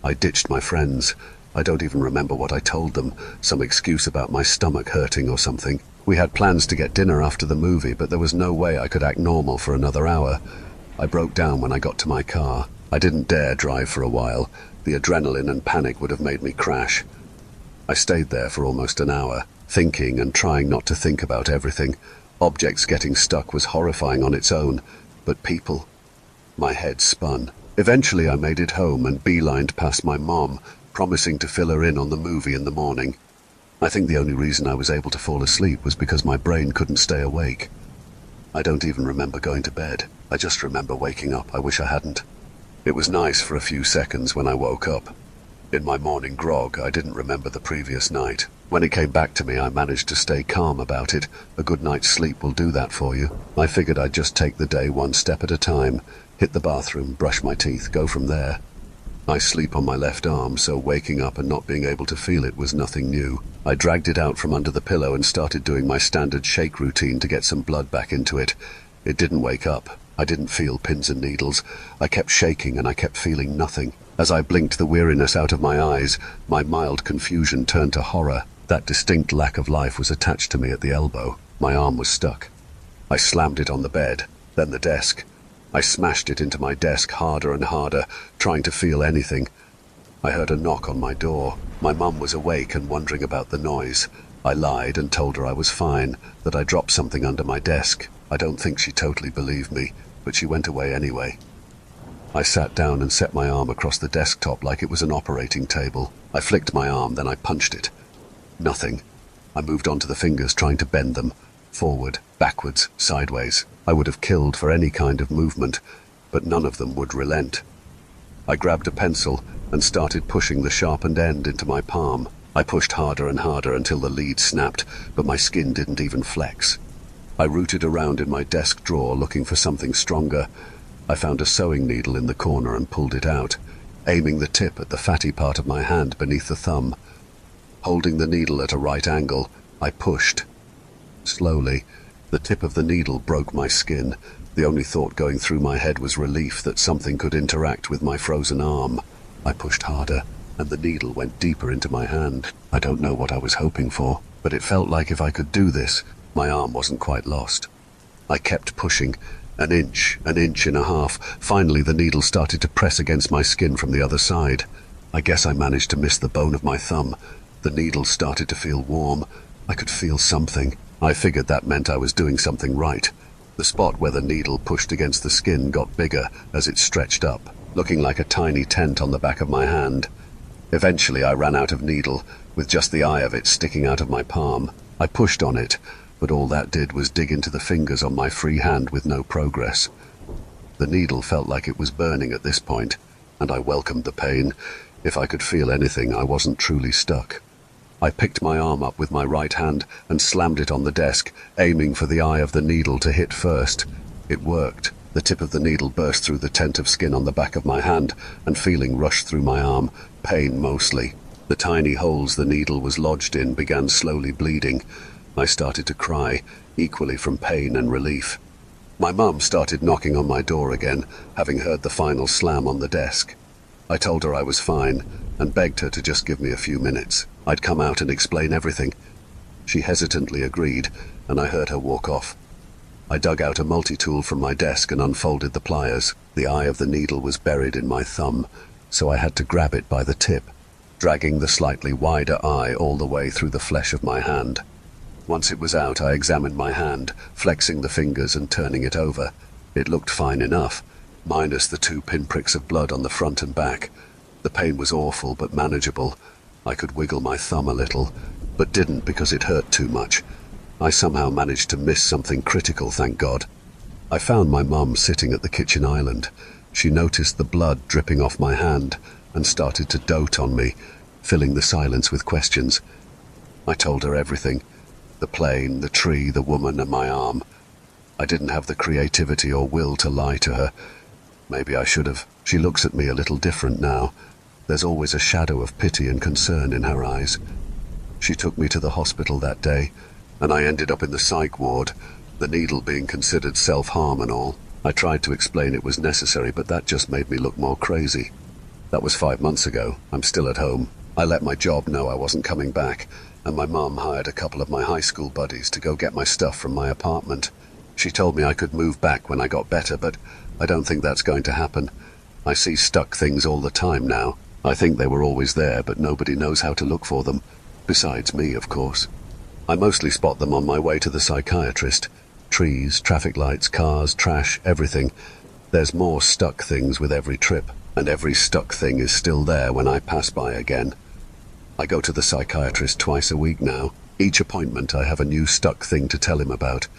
I ditched my friends. I don't even remember what I told them, some excuse about my stomach hurting or something. We had plans to get dinner after the movie, but there was no way I could act normal for another hour. I broke down when I got to my car. I didn't dare drive for a while. The adrenaline and panic would have made me crash. I stayed there for almost an hour, thinking and trying not to think about everything. Objects getting stuck was horrifying on its own, but people... My head spun. Eventually I made it home and beelined past my mom, promising to fill her in on the movie in the morning. I think the only reason I was able to fall asleep was because my brain couldn't stay awake. I don't even remember going to bed. I just remember waking up. I wish I hadn't. It was nice for a few seconds when I woke up. In my morning grog, I didn't remember the previous night. When it came back to me, I managed to stay calm about it. A good night's sleep will do that for you. I figured I'd just take the day one step at a time, hit the bathroom, brush my teeth, go from there. I sleep on my left arm, so waking up and not being able to feel it was nothing new. I dragged it out from under the pillow and started doing my standard shake routine to get some blood back into it. It didn't wake up. I didn't feel pins and needles. I kept shaking and I kept feeling nothing. As I blinked the weariness out of my eyes, my mild confusion turned to horror. That distinct lack of life was attached to me at the elbow. My arm was stuck. I slammed it on the bed, then the desk. I smashed it into my desk harder and harder, trying to feel anything. I heard a knock on my door. My mum was awake and wondering about the noise. I lied and told her I was fine, that I dropped something under my desk. I don't think she totally believed me, but she went away anyway. I sat down and set my arm across the desktop like it was an operating table. I flicked my arm, then I punched it. Nothing. I moved on to the fingers, trying to bend them. Forward, backwards, sideways. I would have killed for any kind of movement, but none of them would relent. I grabbed a pencil and started pushing the sharpened end into my palm. I pushed harder and harder until the lead snapped, but my skin didn't even flex. I rooted around in my desk drawer looking for something stronger. I found a sewing needle in the corner and pulled it out, aiming the tip at the fatty part of my hand beneath the thumb. Holding the needle at a right angle, I pushed. Slowly, the tip of the needle broke my skin. The only thought going through my head was relief that something could interact with my frozen arm. I pushed harder, and the needle went deeper into my hand. I don't know what I was hoping for, but it felt like if I could do this, my arm wasn't quite lost. I kept pushing, an inch and a half. Finally, the needle started to press against my skin from the other side. I guess I managed to miss the bone of my thumb. The needle started to feel warm. I could feel something. I figured that meant I was doing something right. The spot where the needle pushed against the skin got bigger as it stretched up, looking like a tiny tent on the back of my hand. Eventually, I ran out of needle, with just the eye of it sticking out of my palm. I pushed on it, but all that did was dig into the fingers on my free hand with no progress. The needle felt like it was burning at this point, and I welcomed the pain. If I could feel anything, I wasn't truly stuck. I picked my arm up with my right hand and slammed it on the desk, aiming for the eye of the needle to hit first. It worked. The tip of the needle burst through the tent of skin on the back of my hand, and feeling rushed through my arm, pain mostly. The tiny holes the needle was lodged in began slowly bleeding. I started to cry, equally from pain and relief. My mum started knocking on my door again, having heard the final slam on the desk. I told her I was fine, and begged her to just give me a few minutes. I'd come out and explain everything. She hesitantly agreed, and I heard her walk off. I dug out a multi-tool from my desk and unfolded the pliers. The eye of the needle was buried in my thumb, so I had to grab it by the tip, dragging the slightly wider eye all the way through the flesh of my hand. Once it was out, I examined my hand, flexing the fingers and turning it over. It looked fine enough, minus the 2 pinpricks of blood on the front and back. The pain was awful but manageable. I could wiggle my thumb a little, but didn't because it hurt too much. I somehow managed to miss something critical, thank God. I found my mum sitting at the kitchen island. She noticed the blood dripping off my hand and started to dote on me, filling the silence with questions. I told her everything. The plane, the tree, the woman, and my arm. I didn't have the creativity or will to lie to her. Maybe I should have. She looks at me a little different now. There's always a shadow of pity and concern in her eyes. She took me to the hospital that day, and I ended up in the psych ward, the needle being considered self-harm and all. I tried to explain it was necessary, but that just made me look more crazy. That was 5 months ago. I'm still at home. I let my job know I wasn't coming back, and my mum hired a couple of my high school buddies to go get my stuff from my apartment. She told me I could move back when I got better, but I don't think that's going to happen. I see stuck things all the time now. I think they were always there, but nobody knows how to look for them. Besides me, of course. I mostly spot them on my way to the psychiatrist. Trees, traffic lights, cars, trash, everything. There's more stuck things with every trip, and every stuck thing is still there when I pass by again. I go to the psychiatrist twice a week now. Each appointment I have a new stuck thing to tell him about.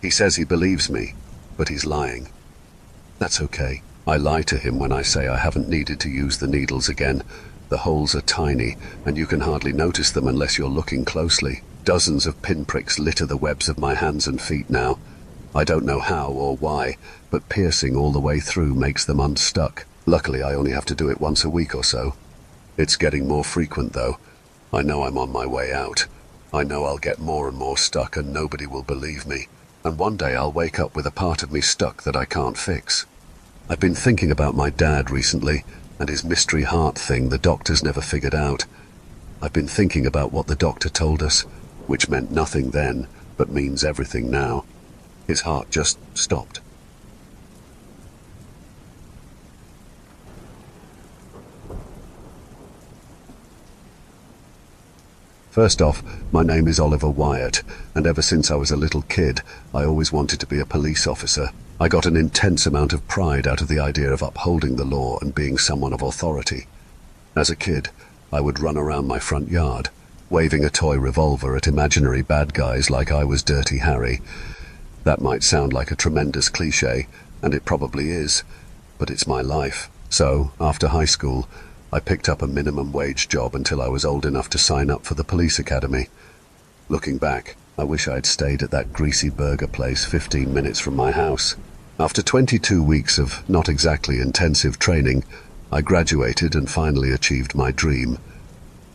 He says he believes me, but he's lying. That's okay. I lie to him when I say I haven't needed to use the needles again. The holes are tiny, and you can hardly notice them unless you're looking closely. Dozens of pinpricks litter the webs of my hands and feet now. I don't know how or why, but piercing all the way through makes them unstuck. Luckily, I only have to do it once a week or so. It's getting more frequent, though. I know I'm on my way out. I know I'll get more and more stuck, and nobody will believe me. And one day I'll wake up with a part of me stuck that I can't fix. I've been thinking about my dad recently, and his mystery heart thing the doctors never figured out. I've been thinking about what the doctor told us, which meant nothing then, but means everything now. His heart just stopped. First off, my name is Oliver Wyatt, and ever since I was a little kid, I always wanted to be a police officer. I got an intense amount of pride out of the idea of upholding the law and being someone of authority. As a kid, I would run around my front yard, waving a toy revolver at imaginary bad guys like I was Dirty Harry. That might sound like a tremendous cliché, and it probably is, but it's my life. So, after high school, I picked up a minimum wage job until I was old enough to sign up for the police academy. Looking back, I wish I'd stayed at that greasy burger place 15 minutes from my house. After 22 weeks of not exactly intensive training, I graduated and finally achieved my dream.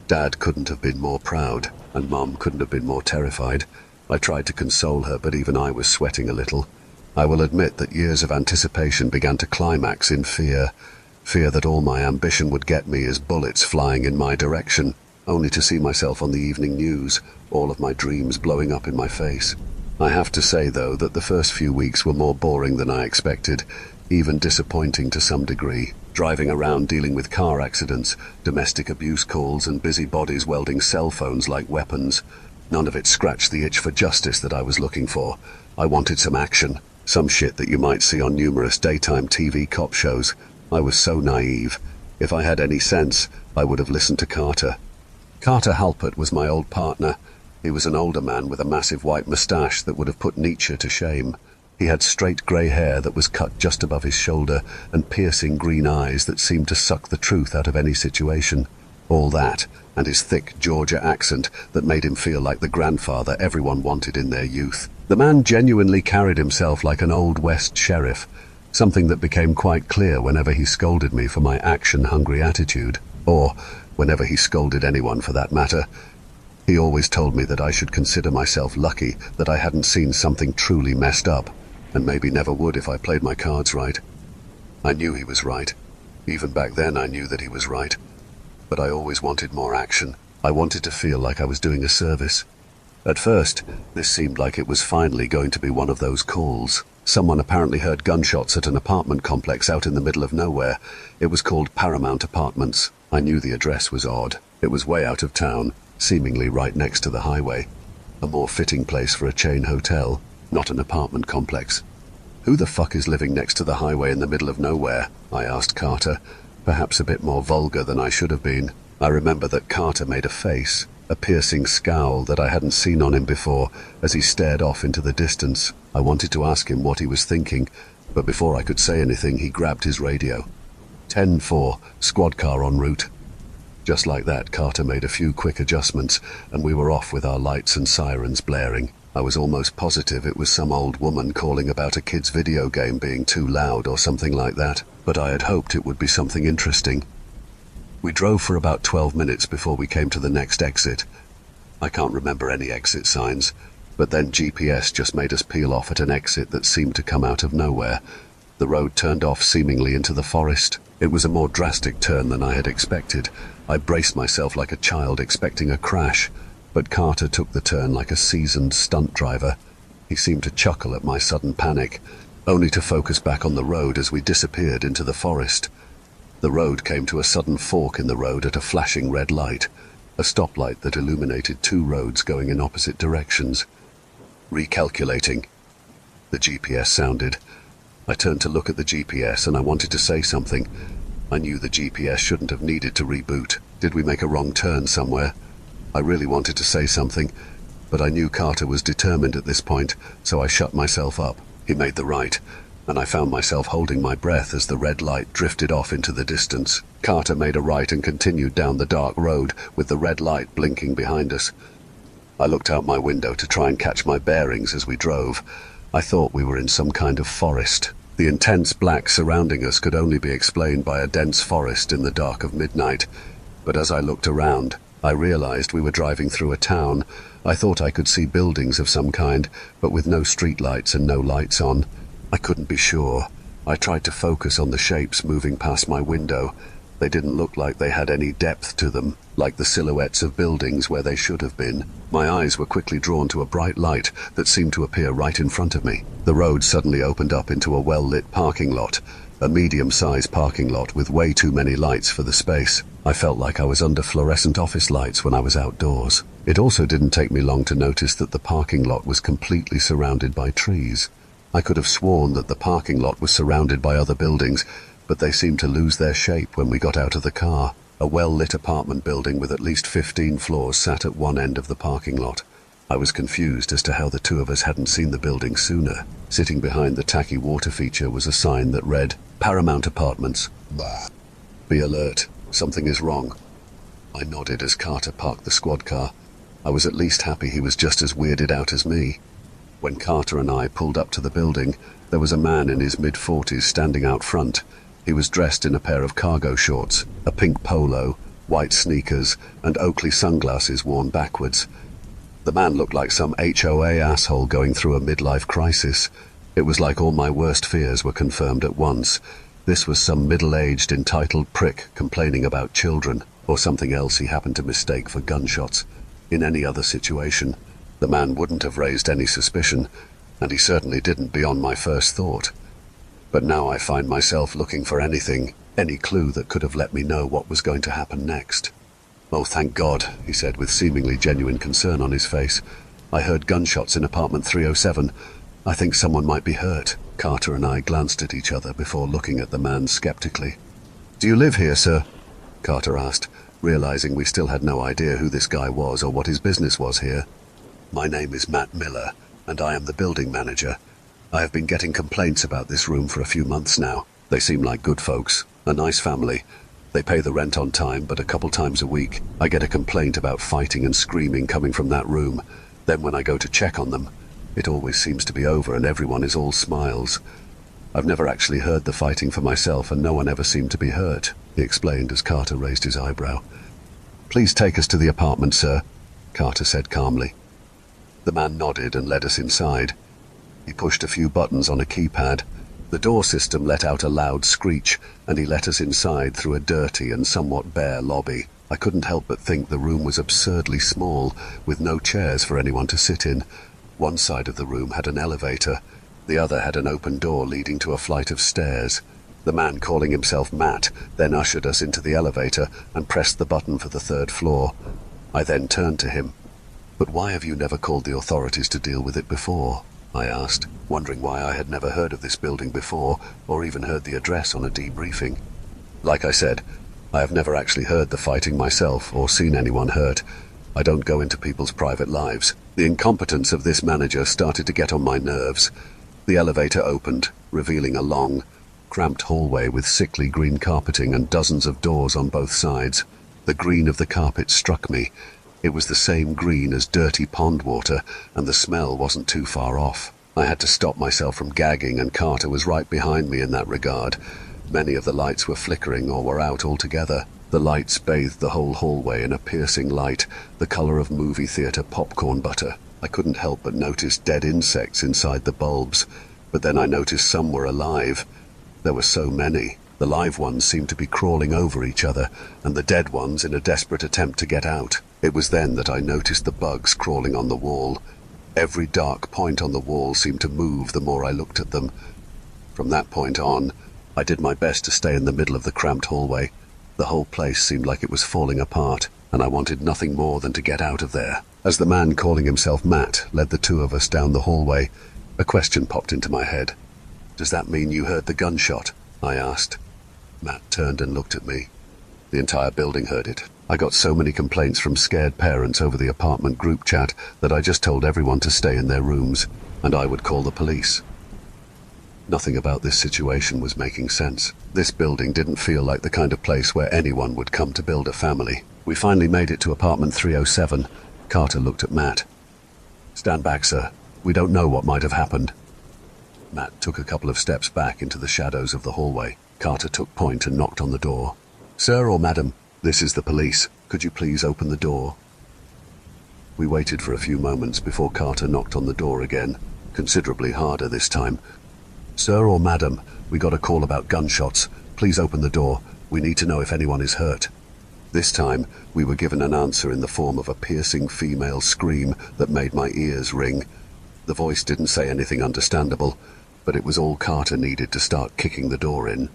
Dad couldn't have been more proud, and Mom couldn't have been more terrified. I tried to console her, but even I was sweating a little. I will admit that years of anticipation began to climax in fear. Fear that all my ambition would get me as bullets flying in my direction, only to see myself on the evening news, all of my dreams blowing up in my face. I have to say, though, that the first few weeks were more boring than I expected, even disappointing to some degree. Driving around dealing with car accidents, domestic abuse calls, and busybodies welding cell phones like weapons. None of it scratched the itch for justice that I was looking for. I wanted some action, some shit that you might see on numerous daytime TV cop shows. I was so naive. If I had any sense, I would have listened to Carter. Carter Halpert was my old partner. He was an older man with a massive white moustache that would have put Nietzsche to shame. He had straight grey hair that was cut just above his shoulder and piercing green eyes that seemed to suck the truth out of any situation. All that, and his thick Georgia accent that made him feel like the grandfather everyone wanted in their youth. The man genuinely carried himself like an Old West sheriff, something that became quite clear whenever he scolded me for my action-hungry attitude, or whenever he scolded anyone for that matter. He always told me that I should consider myself lucky that I hadn't seen something truly messed up, and maybe never would if I played my cards right. I knew he was right. Even back then I knew that he was right. But I always wanted more action. I wanted to feel like I was doing a service. At first, this seemed like it was finally going to be one of those calls. Someone apparently heard gunshots at an apartment complex out in the middle of nowhere. It was called Paramount Apartments. I knew the address was odd. It was way out of town, seemingly right next to the highway. A more fitting place for a chain hotel, not an apartment complex. Who the fuck is living next to the highway in the middle of nowhere? I asked Carter, perhaps a bit more vulgar than I should have been. I remember that Carter made a face, a piercing scowl that I hadn't seen on him before, as he stared off into the distance. I wanted to ask him what he was thinking, but before I could say anything, he grabbed his radio. 10-4, squad car en route. Just like that, Carter made a few quick adjustments, and we were off with our lights and sirens blaring. I was almost positive it was some old woman calling about a kid's video game being too loud or something like that, but I had hoped it would be something interesting. We drove for about 12 minutes before we came to the next exit. I can't remember any exit signs, but then GPS just made us peel off at an exit that seemed to come out of nowhere. The road turned off seemingly into the forest. It was a more drastic turn than I had expected. I braced myself like a child expecting a crash, but Carter took the turn like a seasoned stunt driver. He seemed to chuckle at my sudden panic, only to focus back on the road as we disappeared into the forest. The road came to a sudden fork in the road at a flashing red light, a stoplight that illuminated two roads going in opposite directions. Recalculating. The GPS sounded. I turned to look at the GPS and I wanted to say something. I knew the GPS shouldn't have needed to reboot. Did we make a wrong turn somewhere? I really wanted to say something, but I knew Carter was determined at this point, so I shut myself up. He made the right, and I found myself holding my breath as the red light drifted off into the distance. Carter made a right and continued down the dark road, with the red light blinking behind us. I looked out my window to try and catch my bearings as we drove. I thought we were in some kind of forest. The intense black surrounding us could only be explained by a dense forest in the dark of midnight. But as I looked around, I realized we were driving through a town. I thought I could see buildings of some kind, but with no streetlights and no lights on. I couldn't be sure. I tried to focus on the shapes moving past my window. They didn't look like they had any depth to them, like the silhouettes of buildings where they should have been. My eyes were quickly drawn to a bright light that seemed to appear right in front of me. The road suddenly opened up into a well-lit parking lot, a medium-sized parking lot with way too many lights for the space. I felt like I was under fluorescent office lights when I was outdoors. It also didn't take me long to notice that the parking lot was completely surrounded by trees. I could have sworn that the parking lot was surrounded by other buildings, but they seemed to lose their shape when we got out of the car. A well-lit apartment building with at least 15 floors sat at one end of the parking lot. I was confused as to how the two of us hadn't seen the building sooner. Sitting behind the tacky water feature was a sign that read, Paramount Apartments. Bah. Be alert. Something is wrong. I nodded as Carter parked the squad car. I was at least happy he was just as weirded out as me. When Carter and I pulled up to the building, there was a man in his mid-40s standing out front. He was dressed in a pair of cargo shorts, a pink polo, white sneakers, and Oakley sunglasses worn backwards. The man looked like some HOA asshole going through a midlife crisis. It was like all my worst fears were confirmed at once. This was some middle-aged, entitled prick complaining about children, or something else he happened to mistake for gunshots. In any other situation, the man wouldn't have raised any suspicion, and he certainly didn't beyond my first thought. But now I find myself looking for anything, any clue that could have let me know what was going to happen next. Oh, thank God, he said with seemingly genuine concern on his face. I heard gunshots in apartment 307. I think someone might be hurt. Carter and I glanced at each other before looking at the man skeptically. Do you live here, sir? Carter asked, realizing we still had no idea who this guy was or what his business was here. My name is Matt Miller, and I am the building manager. I have been getting complaints about this room for a few months now. They seem like good folks, a nice family. They pay the rent on time, but a couple times a week, I get a complaint about fighting and screaming coming from that room. Then when I go to check on them, it always seems to be over and everyone is all smiles. I've never actually heard the fighting for myself and no one ever seemed to be hurt, he explained as Carter raised his eyebrow. Please take us to the apartment, sir, Carter said calmly. The man nodded and led us inside. He pushed a few buttons on a keypad. The door system let out a loud screech, and he let us inside through a dirty and somewhat bare lobby. I couldn't help but think the room was absurdly small, with no chairs for anyone to sit in. One side of the room had an elevator. The other had an open door leading to a flight of stairs. The man calling himself Matt then ushered us into the elevator and pressed the button for the third floor. I then turned to him. But why have you never called the authorities to deal with it before? I asked, wondering why I had never heard of this building before, or even heard the address on a debriefing. Like I said, I have never actually heard the fighting myself, or seen anyone hurt. I don't go into people's private lives. The incompetence of this manager started to get on my nerves. The elevator opened, revealing a long, cramped hallway with sickly green carpeting and dozens of doors on both sides. The green of the carpet struck me. It was the same green as dirty pond water, and the smell wasn't too far off. I had to stop myself from gagging, and Carter was right behind me in that regard. Many of the lights were flickering or were out altogether. The lights bathed the whole hallway in a piercing light, the color of movie theater popcorn butter. I couldn't help but notice dead insects inside the bulbs, but then I noticed some were alive. There were so many. The live ones seemed to be crawling over each other, and the dead ones in a desperate attempt to get out. It was then that I noticed the bugs crawling on the wall. Every dark point on the wall seemed to move the more I looked at them. From that point on, I did my best to stay in the middle of the cramped hallway. The whole place seemed like it was falling apart, and I wanted nothing more than to get out of there. As the man calling himself Matt led the two of us down the hallway, a question popped into my head. Does that mean you heard the gunshot? I asked. Matt turned and looked at me. The entire building heard it. I got so many complaints from scared parents over the apartment group chat that I just told everyone to stay in their rooms, and I would call the police. Nothing about this situation was making sense. This building didn't feel like the kind of place where anyone would come to build a family. We finally made it to apartment 307. Carter looked at Matt. Stand back, sir. We don't know what might have happened. Matt took a couple of steps back into the shadows of the hallway. Carter took point and knocked on the door. Sir or madam, this is the police. Could you please open the door? We waited for a few moments before Carter knocked on the door again, considerably harder this time. Sir or madam, we got a call about gunshots. Please open the door. We need to know if anyone is hurt. This time, we were given an answer in the form of a piercing female scream that made my ears ring. The voice didn't say anything understandable, but it was all Carter needed to start kicking the door in.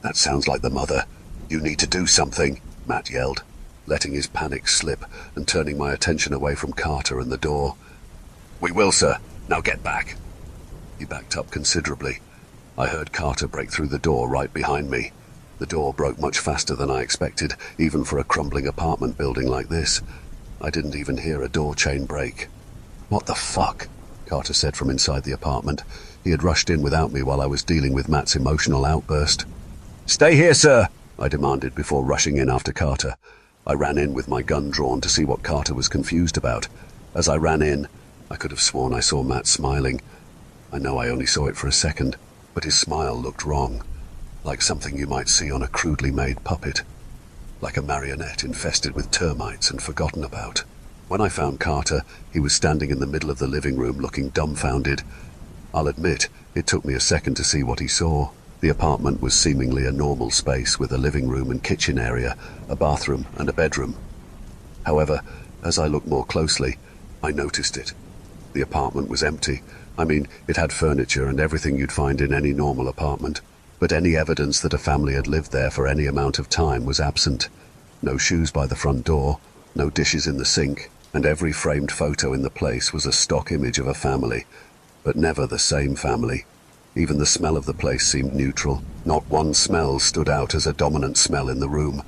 That sounds like the mother. You need to do something. Matt yelled, letting his panic slip and turning my attention away from Carter and the door. "We will, sir. Now get back." He backed up considerably. I heard Carter break through the door right behind me. The door broke much faster than I expected, even for a crumbling apartment building like this. I didn't even hear a door chain break. "What the fuck?" Carter said from inside the apartment. He had rushed in without me while I was dealing with Matt's emotional outburst. "Stay here, sir," I demanded before rushing in after Carter. I ran in with my gun drawn to see what Carter was confused about. As I ran in, I could have sworn I saw Matt smiling. I know I only saw it for a second, but his smile looked wrong, like something you might see on a crudely made puppet, like a marionette infested with termites and forgotten about. When I found Carter, he was standing in the middle of the living room looking dumbfounded. I'll admit, it took me a second to see what he saw. The apartment was seemingly a normal space with a living room and kitchen area, a bathroom and a bedroom. However, as I looked more closely, I noticed it. The apartment was empty. I mean, it had furniture and everything you'd find in any normal apartment, but any evidence that a family had lived there for any amount of time was absent. No shoes by the front door, no dishes in the sink, and every framed photo in the place was a stock image of a family, but never the same family. Even the smell of the place seemed neutral. Not one smell stood out as a dominant smell in the room.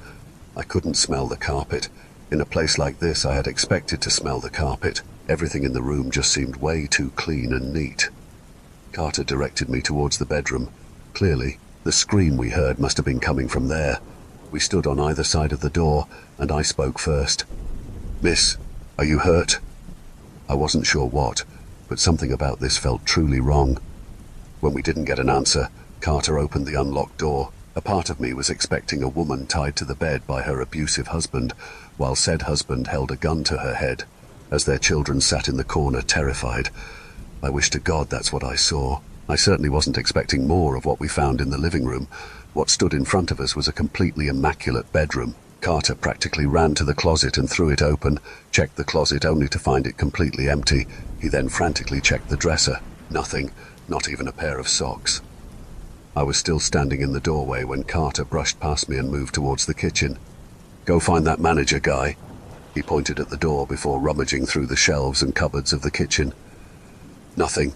I couldn't smell the carpet. In a place like this, I had expected to smell the carpet. Everything in the room just seemed way too clean and neat. Carter directed me towards the bedroom. Clearly, the scream we heard must have been coming from there. We stood on either side of the door, and I spoke first. "Miss, are you hurt?" I wasn't sure what, but something about this felt truly wrong. When we didn't get an answer, Carter opened the unlocked door. A part of me was expecting a woman tied to the bed by her abusive husband, while said husband held a gun to her head, as their children sat in the corner terrified. I wish to God that's what I saw. I certainly wasn't expecting more of what we found in the living room. What stood in front of us was a completely immaculate bedroom. Carter practically ran to the closet and threw it open, checked the closet only to find it completely empty. He then frantically checked the dresser. Nothing, not even a pair of socks. I was still standing in the doorway when Carter brushed past me and moved towards the kitchen. "Go find that manager guy." He pointed at the door before rummaging through the shelves and cupboards of the kitchen. "Nothing.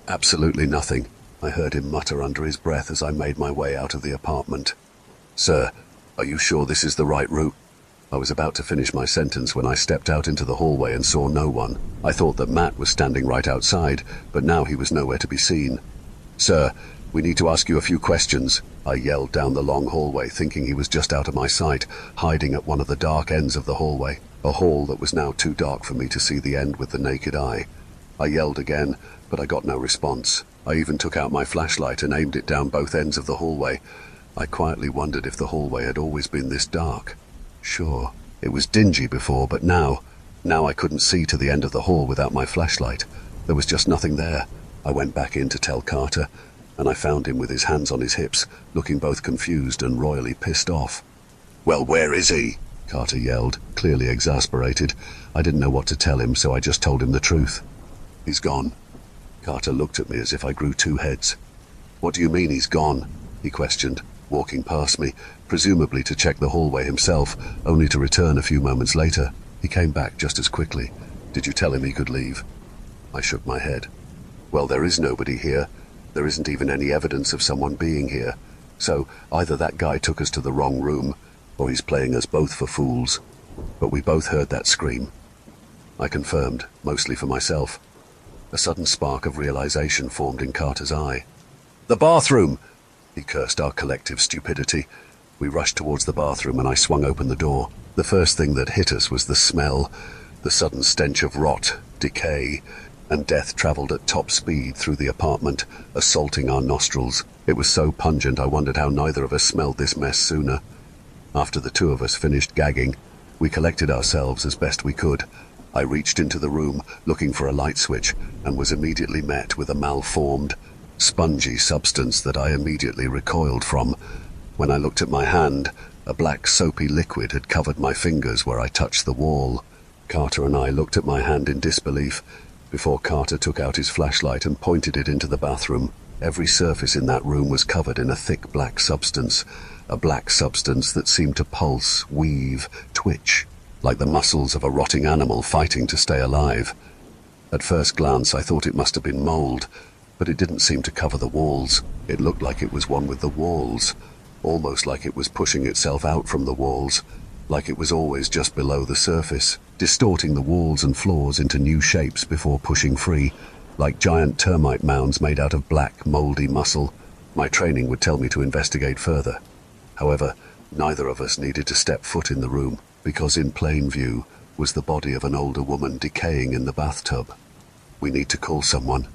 Absolutely nothing," I heard him mutter under his breath as I made my way out of the apartment. "Sir, are you sure this is the right route?" I was about to finish my sentence when I stepped out into the hallway and saw no one. I thought that Matt was standing right outside, but now he was nowhere to be seen. "Sir, we need to ask you a few questions," I yelled down the long hallway, thinking he was just out of my sight, hiding at one of the dark ends of the hallway, a hall that was now too dark for me to see the end with the naked eye. I yelled again, but I got no response. I even took out my flashlight and aimed it down both ends of the hallway. I quietly wondered if the hallway had always been this dark. Sure, it was dingy before, but now I couldn't see to the end of the hall without my flashlight. There was just nothing there. I went back in to tell Carter, and I found him with his hands on his hips, looking both confused and royally pissed off. "Well, where is he?" Carter yelled, clearly exasperated. I didn't know what to tell him, so I just told him the truth. "He's gone." Carter looked at me as if I grew two heads. "What do you mean he's gone?" he questioned, walking past me, presumably to check the hallway himself, only to return a few moments later. He came back just as quickly. "Did you tell him he could leave?" I shook my head. "Well, there is nobody here. There isn't even any evidence of someone being here. So either that guy took us to the wrong room, or he's playing us both for fools. But we both heard that scream." I confirmed, mostly for myself. A sudden spark of realization formed in Carter's eye. "The bathroom!" He cursed our collective stupidity. We rushed towards the bathroom and I swung open the door. The first thing that hit us was the smell, the sudden stench of rot, decay, and death traveled at top speed through the apartment, assaulting our nostrils. It was so pungent I wondered how neither of us smelled this mess sooner. After the two of us finished gagging, we collected ourselves as best we could. I reached into the room, looking for a light switch, and was immediately met with a malformed, spongy substance that I immediately recoiled from. When I looked at my hand, a black soapy liquid had covered my fingers where I touched the wall. Carter and I looked at my hand in disbelief, before Carter took out his flashlight and pointed it into the bathroom. Every surface in that room was covered in a thick black substance, a black substance that seemed to pulse, weave, twitch, like the muscles of a rotting animal fighting to stay alive. At first glance, I thought it must have been mold, but it didn't seem to cover the walls. It looked like it was one with the walls, almost like it was pushing itself out from the walls, like it was always just below the surface, distorting the walls and floors into new shapes before pushing free, like giant termite mounds made out of black, moldy muscle. My training would tell me to investigate further. However, neither of us needed to step foot in the room, because in plain view was the body of an older woman decaying in the bathtub. We need to call someone.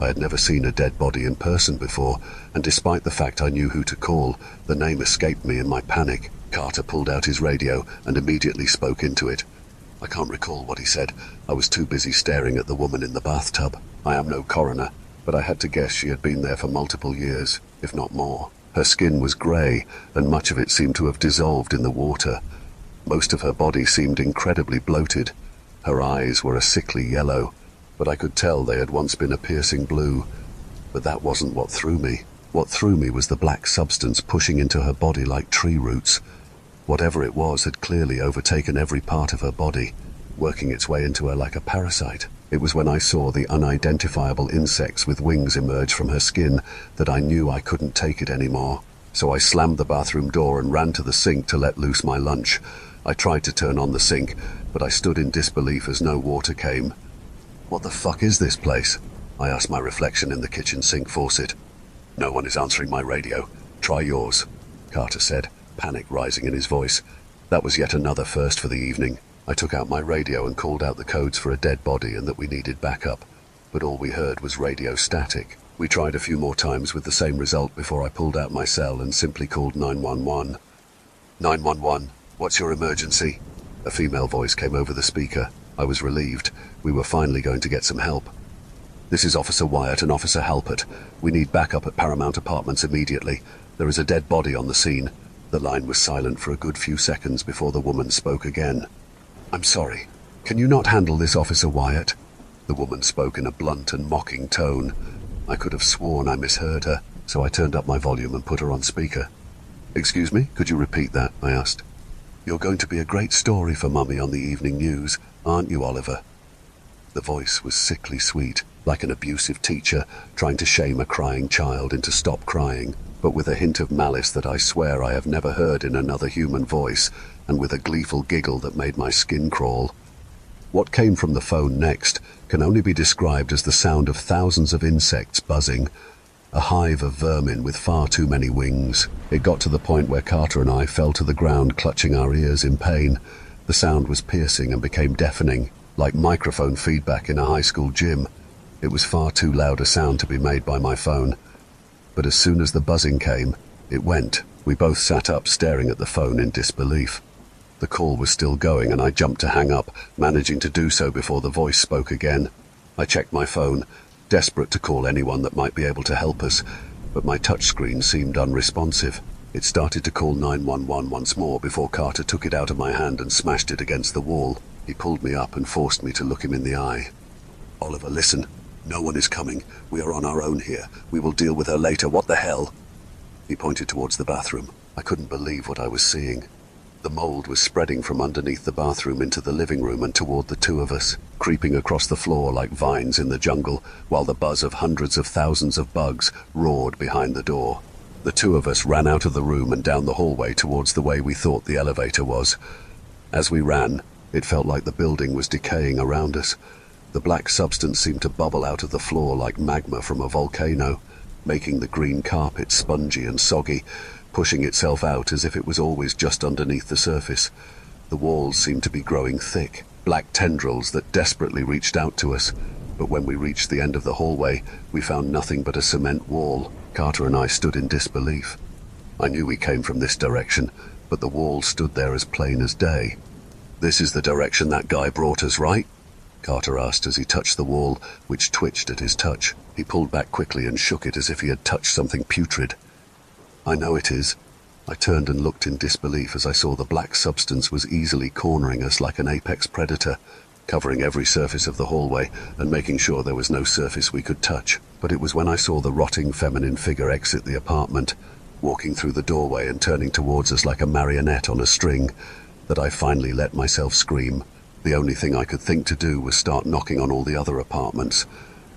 I had never seen a dead body in person before, and despite the fact I knew who to call, the name escaped me in my panic. Carter pulled out his radio and immediately spoke into it. I can't recall what he said. I was too busy staring at the woman in the bathtub. I am no coroner, but I had to guess she had been there for multiple years, if not more. Her skin was grey, and much of it seemed to have dissolved in the water. Most of her body seemed incredibly bloated. Her eyes were a sickly yellow, but I could tell they had once been a piercing blue. But that wasn't what threw me. What threw me was the black substance pushing into her body like tree roots. Whatever it was had clearly overtaken every part of her body, working its way into her like a parasite. It was when I saw the unidentifiable insects with wings emerge from her skin that I knew I couldn't take it anymore. So I slammed the bathroom door and ran to the sink to let loose my lunch. I tried to turn on the sink, but I stood in disbelief as no water came. "What the fuck is this place?" I asked my reflection in the kitchen sink faucet. "No one is answering my radio. Try yours," Carter said, panic rising in his voice. That was yet another first for the evening. I took out my radio and called out the codes for a dead body and that we needed backup, but all we heard was radio static. We tried a few more times with the same result before I pulled out my cell and simply called 911. 911, what's your emergency?" A female voice came over the speaker. I was relieved. We were finally going to get some help. "This is Officer Wyatt and Officer Halpert. We need backup at Paramount Apartments immediately. There is a dead body on the scene." The line was silent for a good few seconds before the woman spoke again. "I'm sorry. Can you not handle this, Officer Wyatt?" The woman spoke in a blunt and mocking tone. I could have sworn I misheard her, so I turned up my volume and put her on speaker. "Excuse me, could you repeat that?" I asked. "You're going to be a great story for Mummy on the evening news, aren't you, Oliver?" The voice was sickly sweet, like an abusive teacher trying to shame a crying child into stop crying, but with a hint of malice that I swear I have never heard in another human voice, and with a gleeful giggle that made my skin crawl. What came from the phone next can only be described as the sound of thousands of insects buzzing, a hive of vermin with far too many wings. It got to the point where Carter and I fell to the ground clutching our ears in pain. The sound was piercing and became deafening, like microphone feedback in a high school gym. It was far too loud a sound to be made by my phone. But as soon as the buzzing came, it went. We both sat up staring at the phone in disbelief. The call was still going and I jumped to hang up, managing to do so before the voice spoke again. I checked my phone, desperate to call anyone that might be able to help us, but my touchscreen seemed unresponsive. It started to call 911 once more before Carter took it out of my hand and smashed it against the wall. He pulled me up and forced me to look him in the eye. "Oliver, listen. No one is coming. We are on our own here. We will deal with her later. What the hell?" He pointed towards the bathroom. I couldn't believe what I was seeing. The mold was spreading from underneath the bathroom into the living room and toward the two of us, creeping across the floor like vines in the jungle, while the buzz of hundreds of thousands of bugs roared behind the door. The two of us ran out of the room and down the hallway towards the way we thought the elevator was. As we ran, it felt like the building was decaying around us. The black substance seemed to bubble out of the floor like magma from a volcano, making the green carpet spongy and soggy, pushing itself out as if it was always just underneath the surface. The walls seemed to be growing thick, black tendrils that desperately reached out to us. But when we reached the end of the hallway, we found nothing but a cement wall. Carter and I stood in disbelief. I knew we came from this direction, but the wall stood there as plain as day. "This is the direction that guy brought us, right?" Carter asked as he touched the wall, which twitched at his touch. He pulled back quickly and shook it as if he had touched something putrid. "I know it is." I turned and looked in disbelief as I saw the black substance was easily cornering us like an apex predator. covering every surface of the hallway and making sure there was no surface we could touch. But it was when I saw the rotting feminine figure exit the apartment, walking through the doorway and turning towards us like a marionette on a string, that I finally let myself scream. The only thing I could think to do was start knocking on all the other apartments,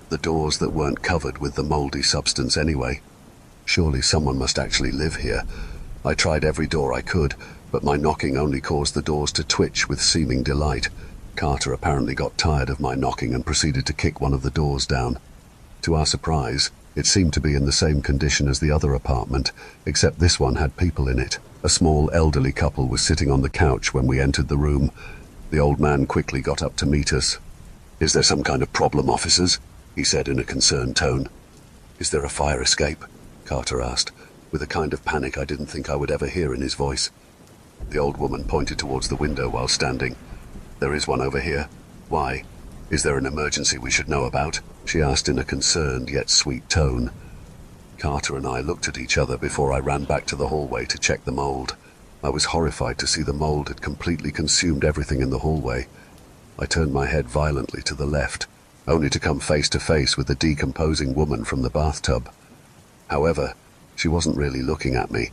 the doors that weren't covered with the mouldy substance anyway. Surely someone must actually live here. I tried every door I could, but my knocking only caused the doors to twitch with seeming delight. Carter apparently got tired of my knocking and proceeded to kick one of the doors down. To our surprise, it seemed to be in the same condition as the other apartment, except this one had people in it. A small elderly couple was sitting on the couch when we entered the room. The old man quickly got up to meet us. "Is there some kind of problem, officers?" he said in a concerned tone. "Is there a fire escape?" Carter asked, with a kind of panic I didn't think I would ever hear in his voice. The old woman pointed towards the window while standing. "There is one over here. Why? Is there an emergency we should know about?" she asked in a concerned yet sweet tone. Carter and I looked at each other before I ran back to the hallway to check the mold. I was horrified to see the mold had completely consumed everything in the hallway. I turned my head violently to the left, only to come face to face with the decomposing woman from the bathtub. However, she wasn't really looking at me.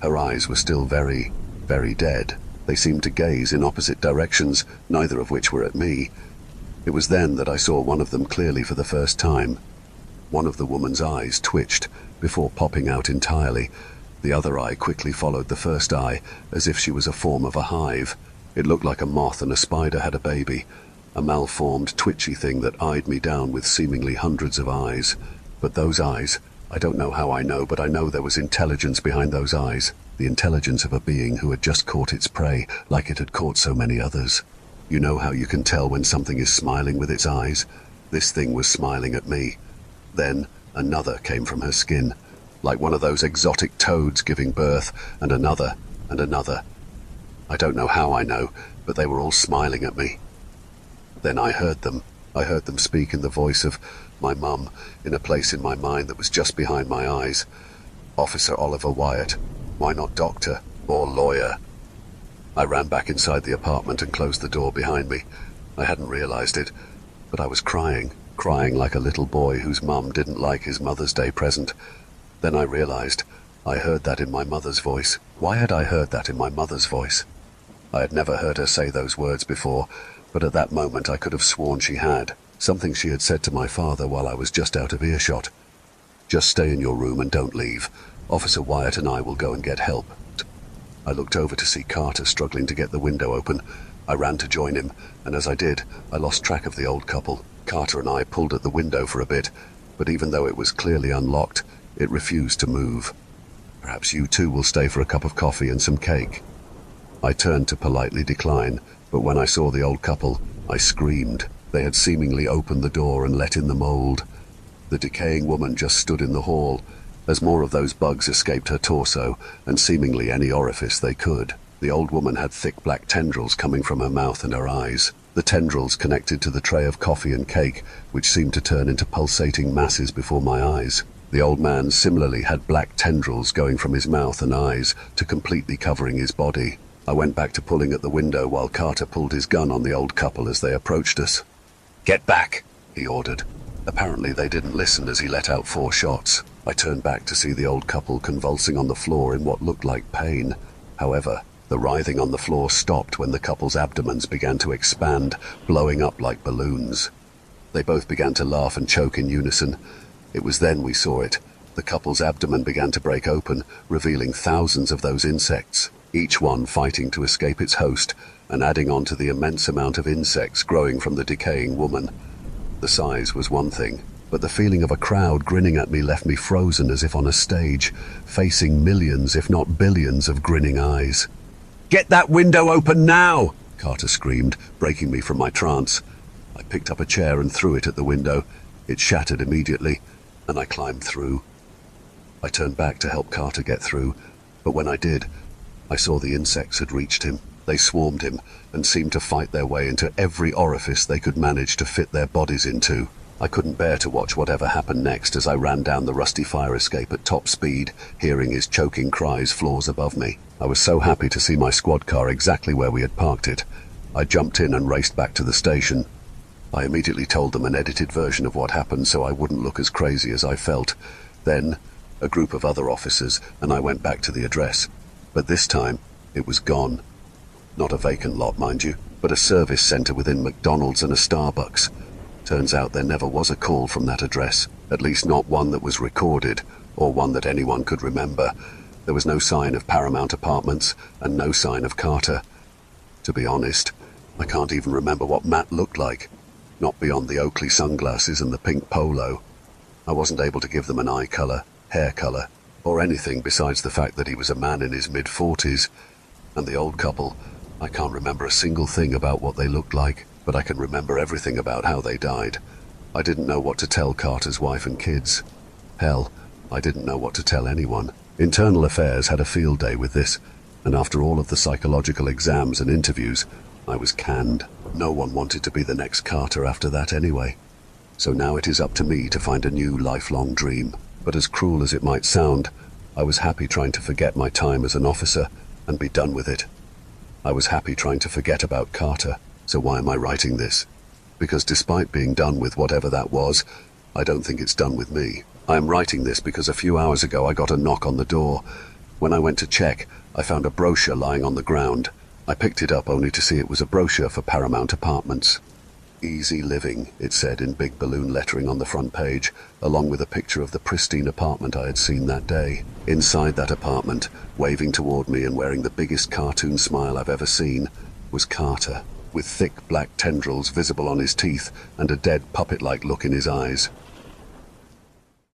Her eyes were still very, very dead. They seemed to gaze in opposite directions, neither of which were at me. It was then that I saw one of them clearly for the first time. One of the woman's eyes twitched before popping out entirely. The other eye quickly followed the first eye, as if she was a form of a hive. It looked like a moth and a spider had a baby, a malformed, twitchy thing that eyed me down with seemingly hundreds of eyes. But those eyes, I don't know how I know, but I know there was intelligence behind those eyes. The intelligence of a being who had just caught its prey, like it had caught so many others. You know how you can tell when something is smiling with its eyes? This thing was smiling at me. Then another came from her skin, like one of those exotic toads giving birth, and another, and another. I don't know how I know, but they were all smiling at me. Then I heard them. I heard them speak in the voice of my mum, in a place in my mind that was just behind my eyes. "Officer Oliver Wyatt. Why not doctor or lawyer?" I ran back inside the apartment and closed the door behind me. I hadn't realized it, but I was crying like a little boy whose mum didn't like his Mother's Day present. Then I realized I heard that in my mother's voice. Why had I heard that in my mother's voice? I had never heard her say those words before, but at that moment I could have sworn she had. Something she had said to my father while I was just out of earshot. "Just stay in your room and don't leave. Officer Wyatt and I will go and get help." I looked over to see Carter struggling to get the window open. I ran to join him, and as I did, I lost track of the old couple. Carter and I pulled at the window for a bit, but even though it was clearly unlocked, it refused to move. "Perhaps you two will stay for a cup of coffee and some cake." I turned to politely decline, but when I saw the old couple, I screamed. They had seemingly opened the door and let in the mold. The decaying woman just stood in the hall, as more of those bugs escaped her torso, and seemingly any orifice they could. The old woman had thick black tendrils coming from her mouth and her eyes. The tendrils connected to the tray of coffee and cake, which seemed to turn into pulsating masses before my eyes. The old man similarly had black tendrils going from his mouth and eyes to completely covering his body. I went back to pulling at the window while Carter pulled his gun on the old couple as they approached us. "Get back," he ordered. Apparently they didn't listen as he let out 4 shots. I turned back to see the old couple convulsing on the floor in what looked like pain. However, the writhing on the floor stopped when the couple's abdomens began to expand, blowing up like balloons. They both began to laugh and choke in unison. It was then we saw it. The couple's abdomen began to break open, revealing thousands of those insects, each one fighting to escape its host and adding on to the immense amount of insects growing from the decaying woman. The size was one thing, but the feeling of a crowd grinning at me left me frozen as if on a stage, facing millions, if not billions, of grinning eyes. "Get that window open now!" Carter screamed, breaking me from my trance. I picked up a chair and threw it at the window. It shattered immediately, and I climbed through. I turned back to help Carter get through, but when I did, I saw the insects had reached him. They swarmed him and seemed to fight their way into every orifice they could manage to fit their bodies into. I couldn't bear to watch whatever happened next as I ran down the rusty fire escape at top speed, hearing his choking cries floors above me. I was so happy to see my squad car exactly where we had parked it. I jumped in and raced back to the station. I immediately told them an edited version of what happened so I wouldn't look as crazy as I felt. Then, a group of other officers and I went back to the address. But this time, it was gone. Not a vacant lot, mind you, but a service centre within McDonald's and a Starbucks. Turns out there never was a call from that address, at least not one that was recorded, or one that anyone could remember. There was no sign of Paramount Apartments, and no sign of Carter. To be honest, I can't even remember what Matt looked like, not beyond the Oakley sunglasses and the pink polo. I wasn't able to give them an eye colour, hair colour, or anything besides the fact that he was a man in his mid-40s. And the old couple, I can't remember a single thing about what they looked like, but I can remember everything about how they died. I didn't know what to tell Carter's wife and kids. Hell, I didn't know what to tell anyone. Internal Affairs had a field day with this, and after all of the psychological exams and interviews, I was canned. No one wanted to be the next Carter after that anyway. So now it is up to me to find a new lifelong dream. But as cruel as it might sound, I was happy trying to forget my time as an officer and be done with it. I was happy trying to forget about Carter, so why am I writing this? Because despite being done with whatever that was, I don't think it's done with me. I am writing this because a few hours ago I got a knock on the door. When I went to check, I found a brochure lying on the ground. I picked it up only to see it was a brochure for Paramount Apartments. Easy living, it said in big balloon lettering on the front page, along with a picture of the pristine apartment I had seen that day. Inside that apartment, waving toward me and wearing the biggest cartoon smile I've ever seen, was Carter, with thick black tendrils visible on his teeth and a dead puppet-like look in his eyes.